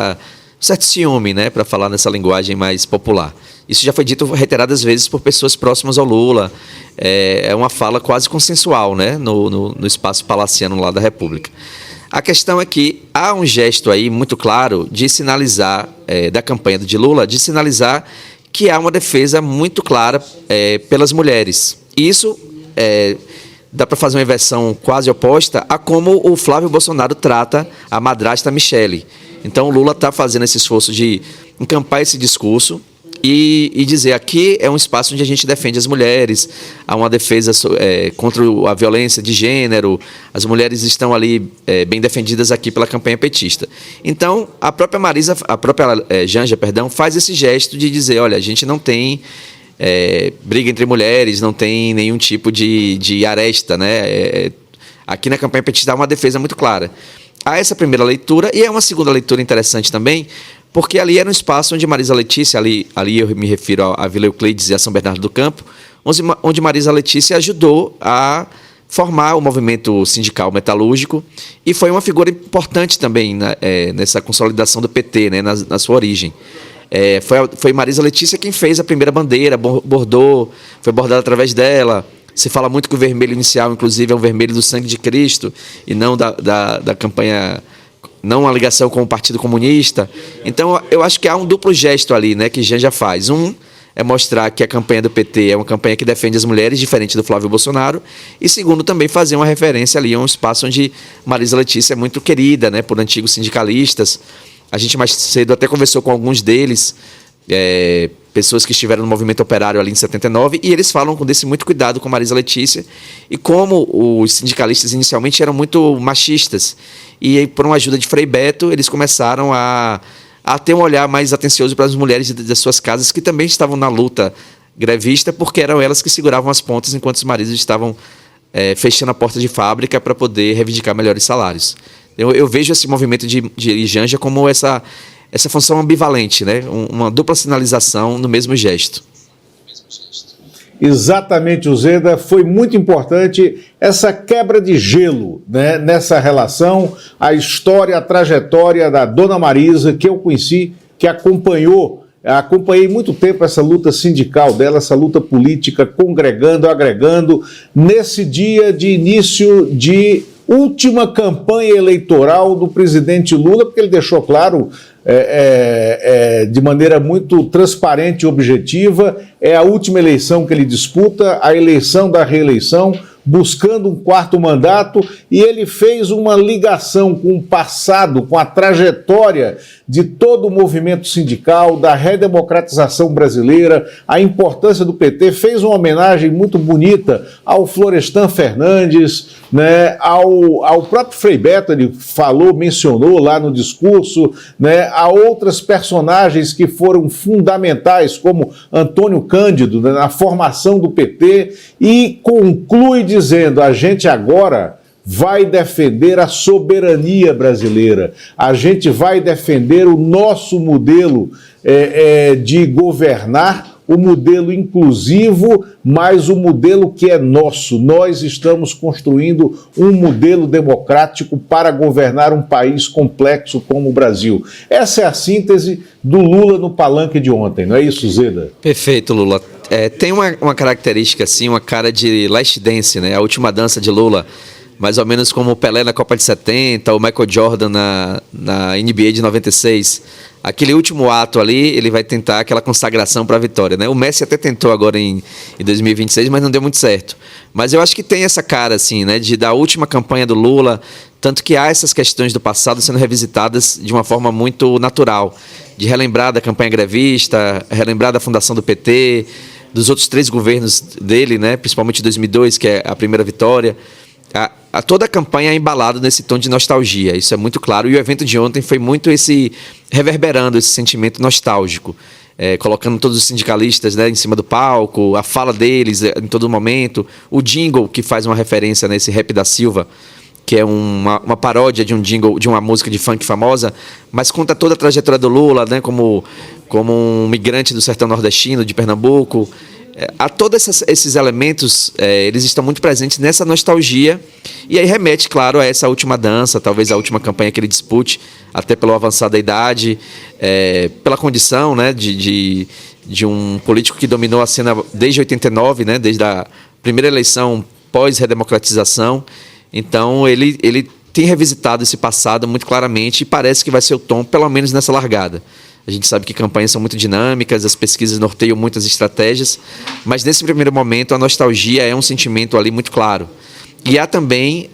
ciúme, né, para falar nessa linguagem mais popular. Isso já foi dito reiteradas vezes por pessoas próximas ao Lula. É uma fala quase consensual, né, no espaço palaciano lá da República. A questão é que há um gesto aí muito claro de sinalizar, da campanha de Lula, de sinalizar que há uma defesa muito clara pelas mulheres. Isso dá para fazer uma inversão quase oposta a como o Flávio Bolsonaro trata a madrasta Michele. Então o Lula está fazendo esse esforço de encampar esse discurso e dizer aqui é um espaço onde a gente defende as mulheres, há uma defesa contra a violência de gênero, as mulheres estão ali bem defendidas aqui pela campanha petista. Então, a própria Janja, faz esse gesto de dizer, olha, a gente não tem briga entre mulheres, não tem nenhum tipo de aresta, né? Aqui na campanha petista há uma defesa muito clara. Há essa primeira leitura, e é uma segunda leitura interessante também, porque ali era um espaço onde Marisa Letícia, ali eu me refiro a Vila Euclides e a São Bernardo do Campo, onde Marisa Letícia ajudou a formar o movimento sindical metalúrgico e foi uma figura importante também nessa consolidação do PT, né, na sua origem. Foi Marisa Letícia quem fez a primeira bandeira, bordou, foi bordada através dela. Se fala muito que o vermelho inicial, inclusive, é um vermelho do sangue de Cristo e não da campanha, não a ligação com o Partido Comunista. Então, eu acho que há um duplo gesto ali, né, que Janja faz. Um é mostrar que a campanha do PT é uma campanha que defende as mulheres, diferente do Flávio Bolsonaro. E segundo, também fazer uma referência ali a um espaço onde Marisa Letícia é muito querida, né, por antigos sindicalistas. A gente mais cedo até conversou com alguns deles, pessoas que estiveram no movimento operário ali em 79, e eles falam desse muito cuidado com Marisa Letícia e como os sindicalistas inicialmente eram muito machistas. E por uma ajuda de Frei Beto, eles começaram a ter um olhar mais atencioso para as mulheres das suas casas, que também estavam na luta grevista, porque eram elas que seguravam as pontas enquanto os maridos estavam fechando a porta de fábrica para poder reivindicar melhores salários. Eu vejo esse movimento de Janja como essa função ambivalente, né? Uma dupla sinalização no mesmo gesto. Exatamente, Uzeda, foi muito importante essa quebra de gelo, né, nessa relação, a história, a trajetória da Dona Marisa, que eu conheci, que acompanhei muito tempo essa luta sindical dela, essa luta política, congregando, agregando, nesse dia de início de última campanha eleitoral do presidente Lula, porque ele deixou claro de maneira muito transparente e objetiva, é a última eleição que ele disputa, a eleição da reeleição, buscando um quarto mandato, e ele fez uma ligação com o passado, com a trajetória de todo o movimento sindical, da redemocratização brasileira, a importância do PT, fez uma homenagem muito bonita ao Florestan Fernandes, né, ao próprio Frei Beto, ele mencionou lá no discurso, né, a outras personagens que foram fundamentais, como Antônio Cândido, né, na formação do PT, e conclui dizendo, a gente agora vai defender a soberania brasileira, a gente vai defender o nosso modelo de governar, o modelo inclusivo, mas o modelo que é nosso. Nós estamos construindo um modelo democrático para governar um país complexo como o Brasil. Essa é a síntese do Lula no palanque de ontem, não é isso, Zeda? Perfeito, Lula. Tem uma característica, assim, uma cara de Last Dance, né? A última dança de Lula, mais ou menos como o Pelé na Copa de 70, o Michael Jordan na NBA de 96. Aquele último ato ali, ele vai tentar aquela consagração para a vitória, né? O Messi até tentou agora em 2026, mas não deu muito certo. Mas eu acho que tem essa cara, assim, né, da última campanha do Lula, tanto que há essas questões do passado sendo revisitadas de uma forma muito natural, de relembrar da campanha grevista, relembrar da fundação do PT, dos outros 3 governos dele, né, principalmente 2002, que é a primeira vitória. Toda a campanha é embalada nesse tom de nostalgia, isso é muito claro, e o evento de ontem foi muito reverberando esse sentimento nostálgico, colocando todos os sindicalistas, né, em cima do palco, a fala deles em todo momento, o jingle que faz uma referência nesse Rap da Silva, que é uma paródia de um jingle, de uma música de funk famosa, mas conta toda a trajetória do Lula, né, como um migrante do sertão nordestino, de Pernambuco. A todos esses elementos, eles estão muito presentes nessa nostalgia, e aí remete, claro, a essa última dança, talvez a última campanha que ele dispute, até pelo avançar da idade, pela condição, né, de um político que dominou a cena desde 89, né, desde a primeira eleição pós-redemocratização. Então ele tem revisitado esse passado muito claramente, e parece que vai ser o tom, pelo menos nessa largada. A gente sabe que campanhas são muito dinâmicas, as pesquisas norteiam muitas estratégias, mas nesse primeiro momento a nostalgia é um sentimento ali muito claro. E há também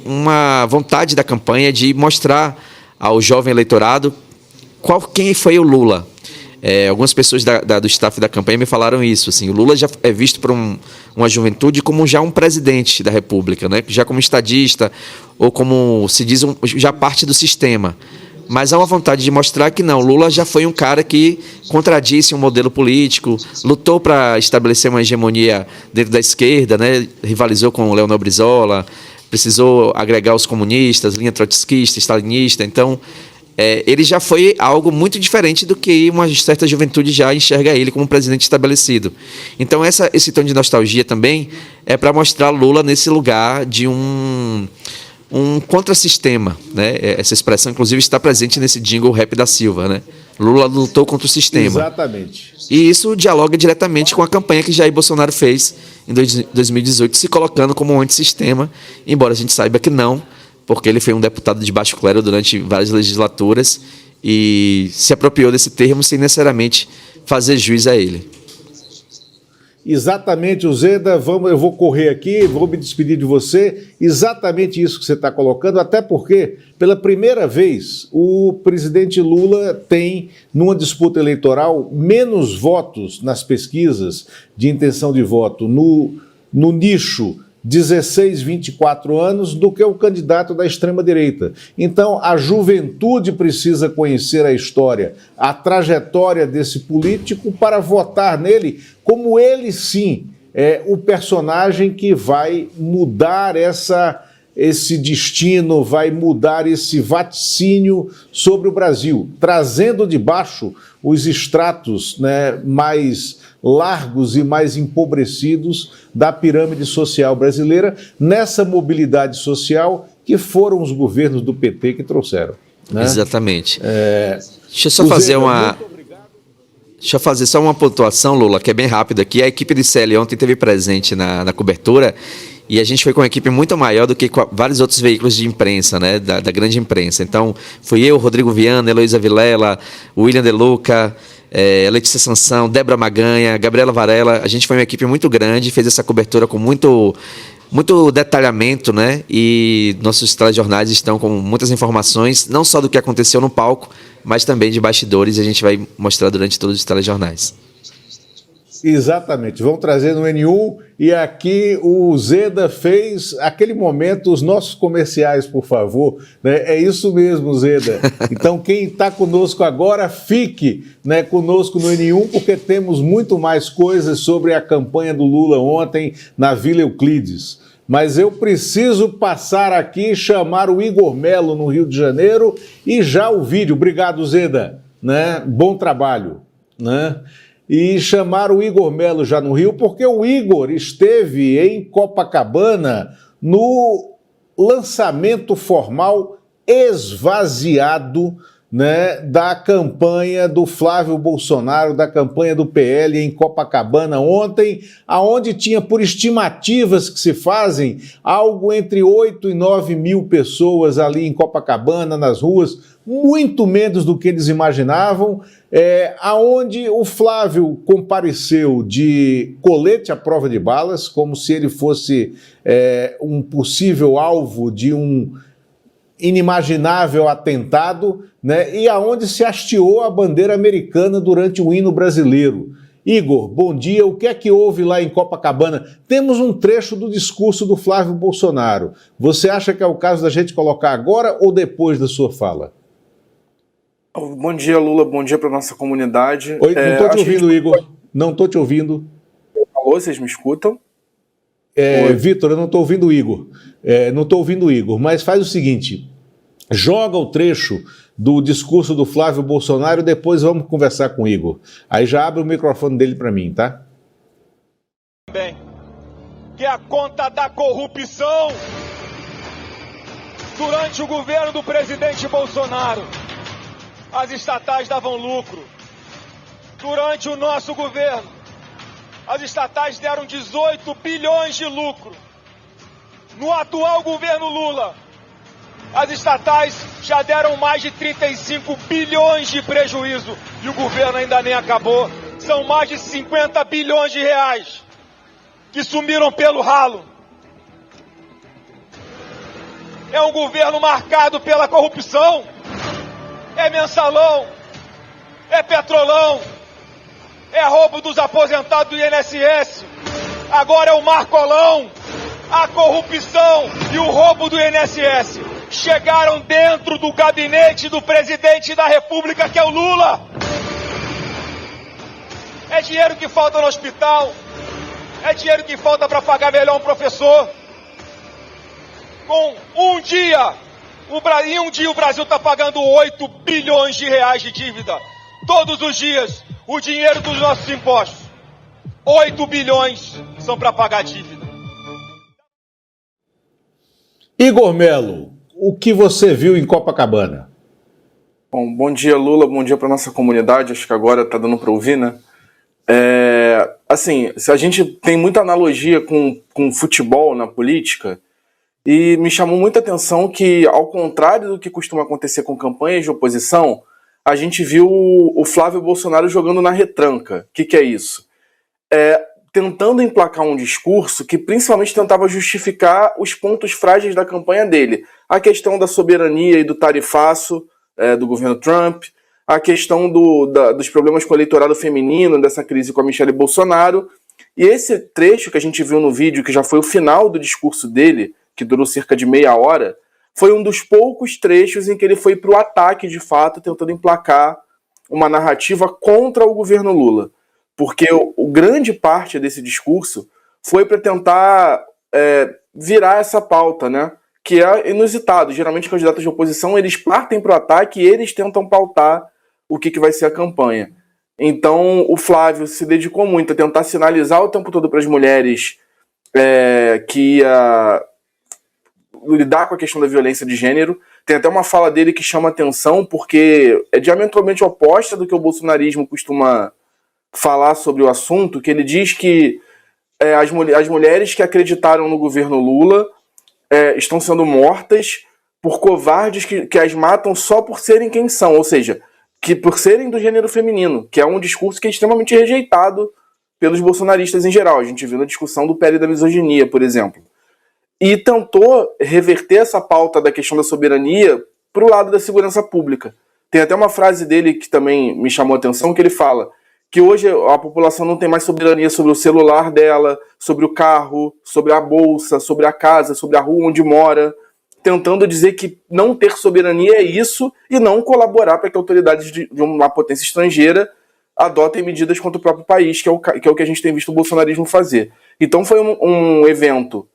uma vontade da campanha de mostrar ao jovem eleitorado quem foi o Lula. Algumas pessoas do staff da campanha me falaram isso. Assim, o Lula já é visto por uma juventude como já um presidente da República, né? Já como estadista, ou como se diz, já parte do sistema. Mas há uma vontade de mostrar que não, Lula já foi um cara que contradisse um modelo político, lutou para estabelecer uma hegemonia dentro da esquerda, né? Rivalizou com o Leonel Brizola, precisou agregar os comunistas, linha trotskista, stalinista. Então, ele já foi algo muito diferente do que uma certa juventude já enxerga ele como um presidente estabelecido. Então, esse tom de nostalgia também é para mostrar Lula nesse lugar de um contrassistema, né? Essa expressão, inclusive, está presente nesse jingle Rap da Silva, né? Lula lutou contra o sistema. Exatamente. E isso dialoga diretamente com a campanha que Jair Bolsonaro fez em 2018, se colocando como um antissistema, embora a gente saiba que não, porque ele foi um deputado de baixo clero durante várias legislaturas e se apropriou desse termo sem necessariamente fazer juiz a ele. Exatamente, Zeda, eu vou correr aqui, vou me despedir de você, exatamente isso que você está colocando, até porque, pela primeira vez, o presidente Lula tem, numa disputa eleitoral, menos votos nas pesquisas de intenção de voto no nicho 16, 24 anos do que o candidato da extrema-direita. Então, a juventude precisa conhecer a história, a trajetória desse político para votar nele como ele, sim, é o personagem que vai mudar esse destino, vai mudar esse vaticínio sobre o Brasil, trazendo de baixo os estratos, né, mais largos e mais empobrecidos da pirâmide social brasileira, nessa mobilidade social que foram os governos do PT que trouxeram. Né? Exatamente. Deixa eu só fazer Deixa eu fazer só uma pontuação, Lula, que é bem rápida aqui. A equipe de CL ontem esteve presente na cobertura e a gente foi com uma equipe muito maior do que vários outros veículos de imprensa, né, da grande imprensa. Então, fui eu, Rodrigo Viana, Heloísa Vilela, William De Luca, Letícia Sansão, Débora Maganha, Gabriela Varela. A gente foi uma equipe muito grande, fez essa cobertura com muito detalhamento, né? E nossos telejornais estão com muitas informações, não só do que aconteceu no palco, mas também de bastidores, e a gente vai mostrar durante todos os telejornais. Exatamente, vão trazer no N1, e aqui o Zeda fez aquele momento, os nossos comerciais, por favor, né? É isso mesmo, Zeda. Então quem está conosco agora, fique, né, conosco no N1, porque temos muito mais coisas sobre a campanha do Lula ontem na Vila Euclides. mas eu preciso passar aqui e chamar o Igor Melo no Rio de Janeiro e já o vídeo. Obrigado, Zeda, né? Bom trabalho, né? E chamar o Igor Melo já no Rio, porque o Igor esteve em Copacabana no lançamento formal esvaziado, né, da campanha do Flávio Bolsonaro, da campanha do PL em Copacabana ontem, aonde tinha, por estimativas que se fazem, algo entre 8 e 9 mil pessoas ali em Copacabana, nas ruas, muito menos do que eles imaginavam, aonde o Flávio compareceu de colete à prova de balas, como se ele fosse um possível alvo de um inimaginável atentado, né? E aonde se hasteou a bandeira americana durante o hino brasileiro. Igor, bom dia. O que é que houve lá em Copacabana? Temos um trecho do discurso do Flávio Bolsonaro. Você acha que é o caso da gente colocar agora ou depois da sua fala? Bom dia, Lula. Bom dia para nossa comunidade. Oi, não estou te ouvindo, Igor. Não estou te ouvindo. Alô, vocês me escutam? Vitor, eu não estou ouvindo o Igor. Não estou ouvindo o Igor, mas faz o seguinte, joga o trecho do discurso do Flávio Bolsonaro e depois vamos conversar com o Igor. Aí já abre o microfone dele para mim, tá? Bem, que a conta da corrupção durante o governo do presidente Bolsonaro, as estatais davam lucro. Durante o nosso governo, as estatais deram 18 bilhões de lucro. No atual governo Lula, as estatais já deram mais de 35 bilhões de prejuízo e o governo ainda nem acabou. São mais de 50 bilhões de reais que sumiram pelo ralo. É um governo marcado pela corrupção. É mensalão, é petrolão, é roubo dos aposentados do INSS, agora é o Marcolão. A corrupção e o roubo do INSS chegaram dentro do gabinete do presidente da República, que é o Lula. É dinheiro que falta no hospital, é dinheiro que falta para pagar melhor um professor. Em um dia o Brasil está pagando 8 bilhões de reais de dívida. Todos os dias, o dinheiro dos nossos impostos. 8 bilhões são para pagar dívida. Igor Melo, o que você viu em Copacabana? Bom dia, Lula. Bom dia para nossa comunidade. Acho que agora está dando para ouvir, né? Assim, a gente tem muita analogia com futebol na política e me chamou muita atenção que, ao contrário do que costuma acontecer com campanhas de oposição, a gente viu o Flávio Bolsonaro jogando na retranca. O que é isso? Tentando emplacar um discurso que principalmente tentava justificar os pontos frágeis da campanha dele. A questão da soberania e do tarifaço do governo Trump, a questão dos problemas com o eleitorado feminino, dessa crise com a Michelle Bolsonaro. E esse trecho que a gente viu no vídeo, que já foi o final do discurso dele, que durou cerca de meia hora, foi um dos poucos trechos em que ele foi para o ataque, de fato, tentando emplacar uma narrativa contra o governo Lula. Porque o grande parte desse discurso foi para tentar virar essa pauta, né? Que é inusitado. Geralmente, os candidatos de oposição, eles partem para o ataque e eles tentam pautar o que vai ser a campanha. Então, o Flávio se dedicou muito a tentar sinalizar o tempo todo para as mulheres que ia lidar com a questão da violência de gênero. Tem até uma fala dele que chama atenção, porque é diametralmente oposta do que o bolsonarismo costuma falar sobre o assunto, que ele diz que as mulheres que acreditaram no governo Lula estão sendo mortas por covardes que as matam só por serem quem são, ou seja, que por serem do gênero feminino, que é um discurso que é extremamente rejeitado pelos bolsonaristas em geral. A gente viu na discussão do PL da misoginia, por exemplo. E tentou reverter essa pauta da questão da soberania para o lado da segurança pública. Tem até uma frase dele que também me chamou a atenção, que ele fala que hoje a população não tem mais soberania sobre o celular dela, sobre o carro, sobre a bolsa, sobre a casa, sobre a rua onde mora, tentando dizer que não ter soberania é isso e não colaborar para que autoridades de uma potência estrangeira adotem medidas contra o próprio país, que é o que a gente tem visto o bolsonarismo fazer. Então foi um evento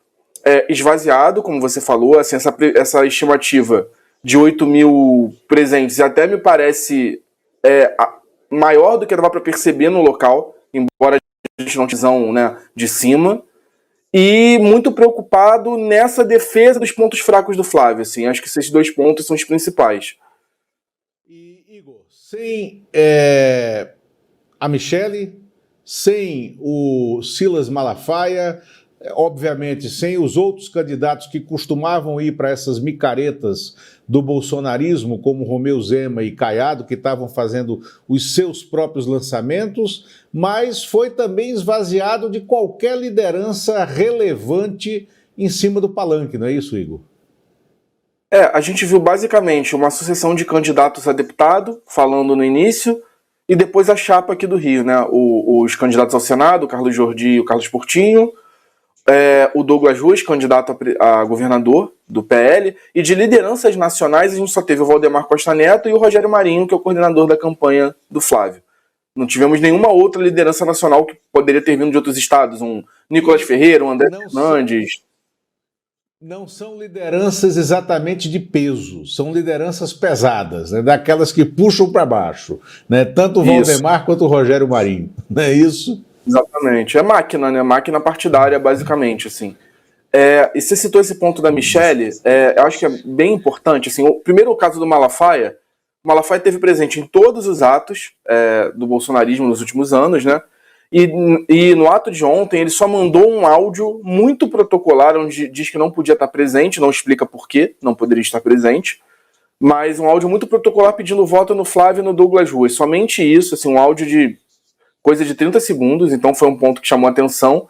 esvaziado, como você falou, assim, essa estimativa de 8 mil presentes até me parece maior do que dava para perceber no local, embora a gente não tenha visão, né, de cima, e muito preocupado nessa defesa dos pontos fracos do Flávio. Assim, acho que esses 2 pontos são os principais. E, Igor, sem a Michele, sem o Silas Malafaia, obviamente sem os outros candidatos que costumavam ir para essas micaretas do bolsonarismo, como Romeu Zema e Caiado, que estavam fazendo os seus próprios lançamentos, mas foi também esvaziado de qualquer liderança relevante em cima do palanque, não é isso, Igor? A gente viu basicamente uma sucessão de candidatos a deputado, falando no início, e depois a chapa aqui do Rio, né? Os candidatos ao Senado, o Carlos Jordi e o Carlos Portinho, o Douglas Ruas, candidato a governador do PL, e de lideranças nacionais a gente só teve o Valdemar Costa Neto e o Rogério Marinho, que é o coordenador da campanha do Flávio. Não tivemos nenhuma outra liderança nacional que poderia ter vindo de outros estados, um Nicolas Ferreira, um André Fernandes. Não são lideranças exatamente de peso, são lideranças pesadas, né, daquelas que puxam para baixo, né, tanto o Valdemar quanto o Rogério Marinho, não é isso? Exatamente, é máquina, né? Máquina partidária, basicamente, assim. E você citou esse ponto da Michele, eu acho que é bem importante, assim, primeiro o caso do Malafaia. O Malafaia esteve presente em todos os atos do bolsonarismo nos últimos anos, né? E no ato de ontem ele só mandou um áudio muito protocolar, onde diz que não podia estar presente, não explica por que não poderia estar presente, mas um áudio muito protocolar pedindo voto no Flávio e no Douglas Ruas. Somente isso, assim, um áudio de coisa de 30 segundos, então foi um ponto que chamou a atenção.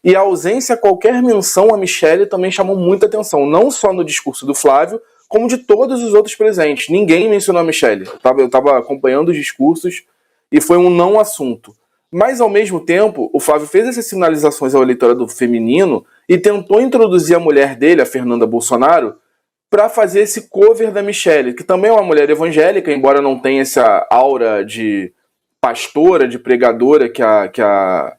E a ausência, qualquer menção a Michele também chamou muita atenção, não só no discurso do Flávio, como de todos os outros presentes. Ninguém mencionou a Michele. Eu estava acompanhando os discursos e foi um não assunto. Mas, ao mesmo tempo, o Flávio fez essas sinalizações ao eleitorado feminino e tentou introduzir a mulher dele, a Fernanda Bolsonaro, para fazer esse cover da Michele, que também é uma mulher evangélica, embora não tenha essa aura de pastora, de pregadora que a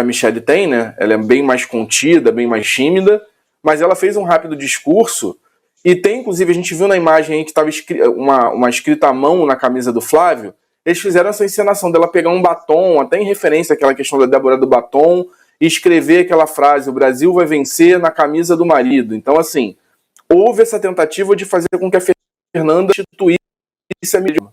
Michele tem, né? Ela é bem mais contida, bem mais tímida, mas ela fez um rápido discurso e tem, inclusive, a gente viu na imagem aí que estava uma escrita à mão na camisa do Flávio. Eles fizeram essa encenação dela pegar um batom, até em referência àquela questão da Débora do batom, e escrever aquela frase: o Brasil vai vencer na camisa do marido. Então, assim, houve essa tentativa de fazer com que a Fernanda instituísse a medida.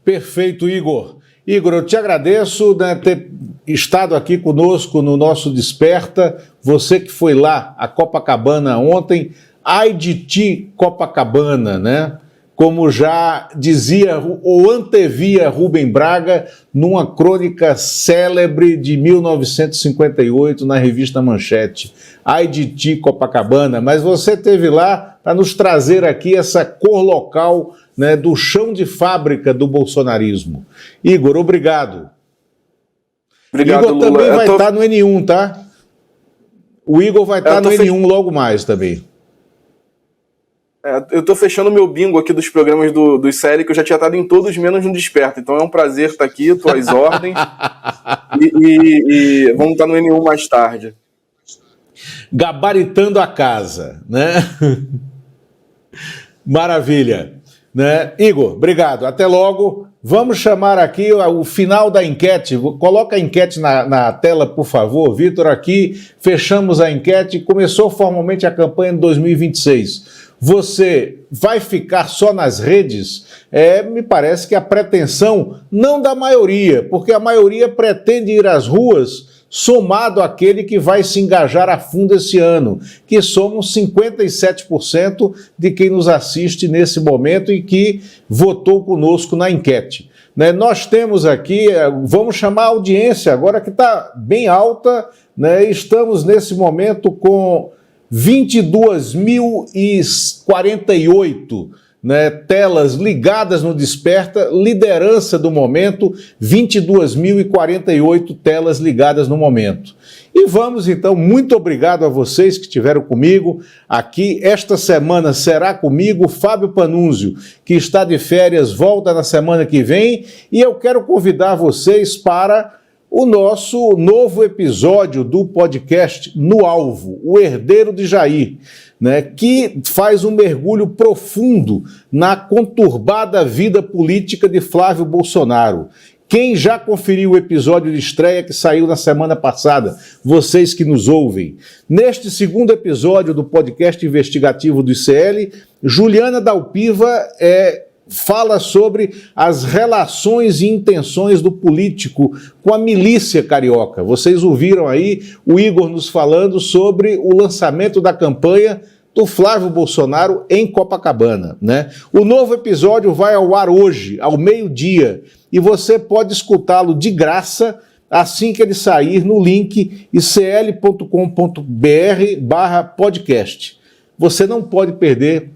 Perfeito, Igor. Igor, eu te agradeço, né, ter estado aqui conosco no nosso Desperta. Você que foi lá a Copacabana ontem, ai de ti, Copacabana, né? Como já dizia ou antevia Rubem Braga numa crônica célebre de 1958 na revista Manchete. Ai de ti, Copacabana. Mas você esteve lá para nos trazer aqui essa cor local, né, do chão de fábrica do bolsonarismo. Igor, obrigado. Obrigado, Igor Lula. também vai estar no N1, tá? O Igor vai estar no N1 logo mais também. Eu tô fechando meu bingo aqui dos programas do série, que eu já tinha estado em todos, menos no Desperta. Então é um prazer estar aqui, tô às ordens. E vamos estar no N1 mais tarde. Gabaritando a casa, né? Maravilha. Né? Igor, obrigado. Até logo. Vamos chamar aqui o final da enquete. Coloca a enquete na tela, por favor. Vitor, aqui fechamos a enquete. Começou formalmente a campanha em 2026. Você vai ficar só nas redes? Me parece que a pretensão não da maioria, porque a maioria pretende ir às ruas, somado àquele que vai se engajar a fundo esse ano, que somos 57% de quem nos assiste nesse momento e que votou conosco na enquete. Né? Nós temos aqui, vamos chamar a audiência agora que está bem alta, né? Estamos nesse momento com 22.048, né, telas ligadas no Desperta, liderança do momento, 22.048 telas ligadas no momento. E vamos então, muito obrigado a vocês que estiveram comigo aqui. Esta semana será comigo Fábio Panunzio, que está de férias, volta na semana que vem, e eu quero convidar vocês para o nosso novo episódio do podcast No Alvo, o Herdeiro de Jair, né, que faz um mergulho profundo na conturbada vida política de Flávio Bolsonaro. Quem já conferiu o episódio de estreia que saiu na semana passada, vocês que nos ouvem, neste segundo episódio do podcast investigativo do ICL, Juliana Dalpiva fala sobre as relações e intenções do político com a milícia carioca. Vocês ouviram aí o Igor nos falando sobre o lançamento da campanha do Flávio Bolsonaro em Copacabana, né? O novo episódio vai ao ar hoje, ao meio-dia, e você pode escutá-lo de graça assim que ele sair no link icl.com.br/podcast. Você não pode perder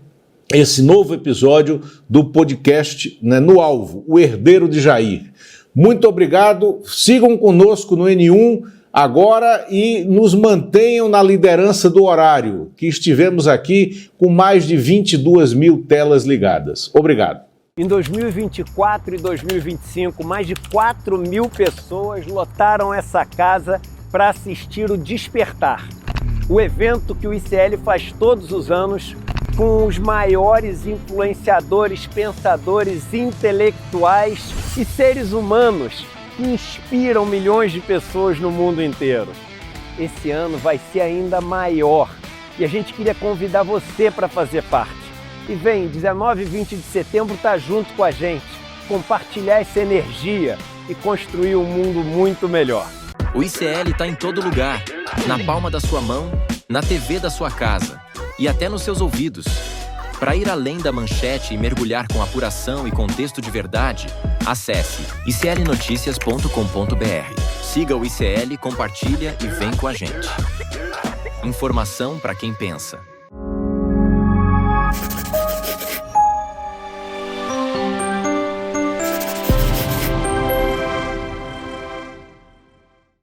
esse novo episódio do podcast, né, No Alvo, o Herdeiro de Jair. Muito obrigado, sigam conosco no N1 agora e nos mantenham na liderança do horário, que estivemos aqui com mais de 22 mil telas ligadas. Obrigado. Em 2024 e 2025, mais de 4 mil pessoas lotaram essa casa para assistir o Despertar, o evento que o ICL faz todos os anos com os maiores influenciadores, pensadores, intelectuais e seres humanos que inspiram milhões de pessoas no mundo inteiro. Esse ano vai ser ainda maior e a gente queria convidar você para fazer parte. E vem, 19 e 20 de setembro, tá junto com a gente, compartilhar essa energia e construir um mundo muito melhor. O ICL está em todo lugar, na palma da sua mão, na TV da sua casa e até nos seus ouvidos. Para ir além da manchete e mergulhar com apuração e contexto de verdade, acesse iclnoticias.com.br. Siga o ICL, compartilha e vem com a gente. Informação para quem pensa.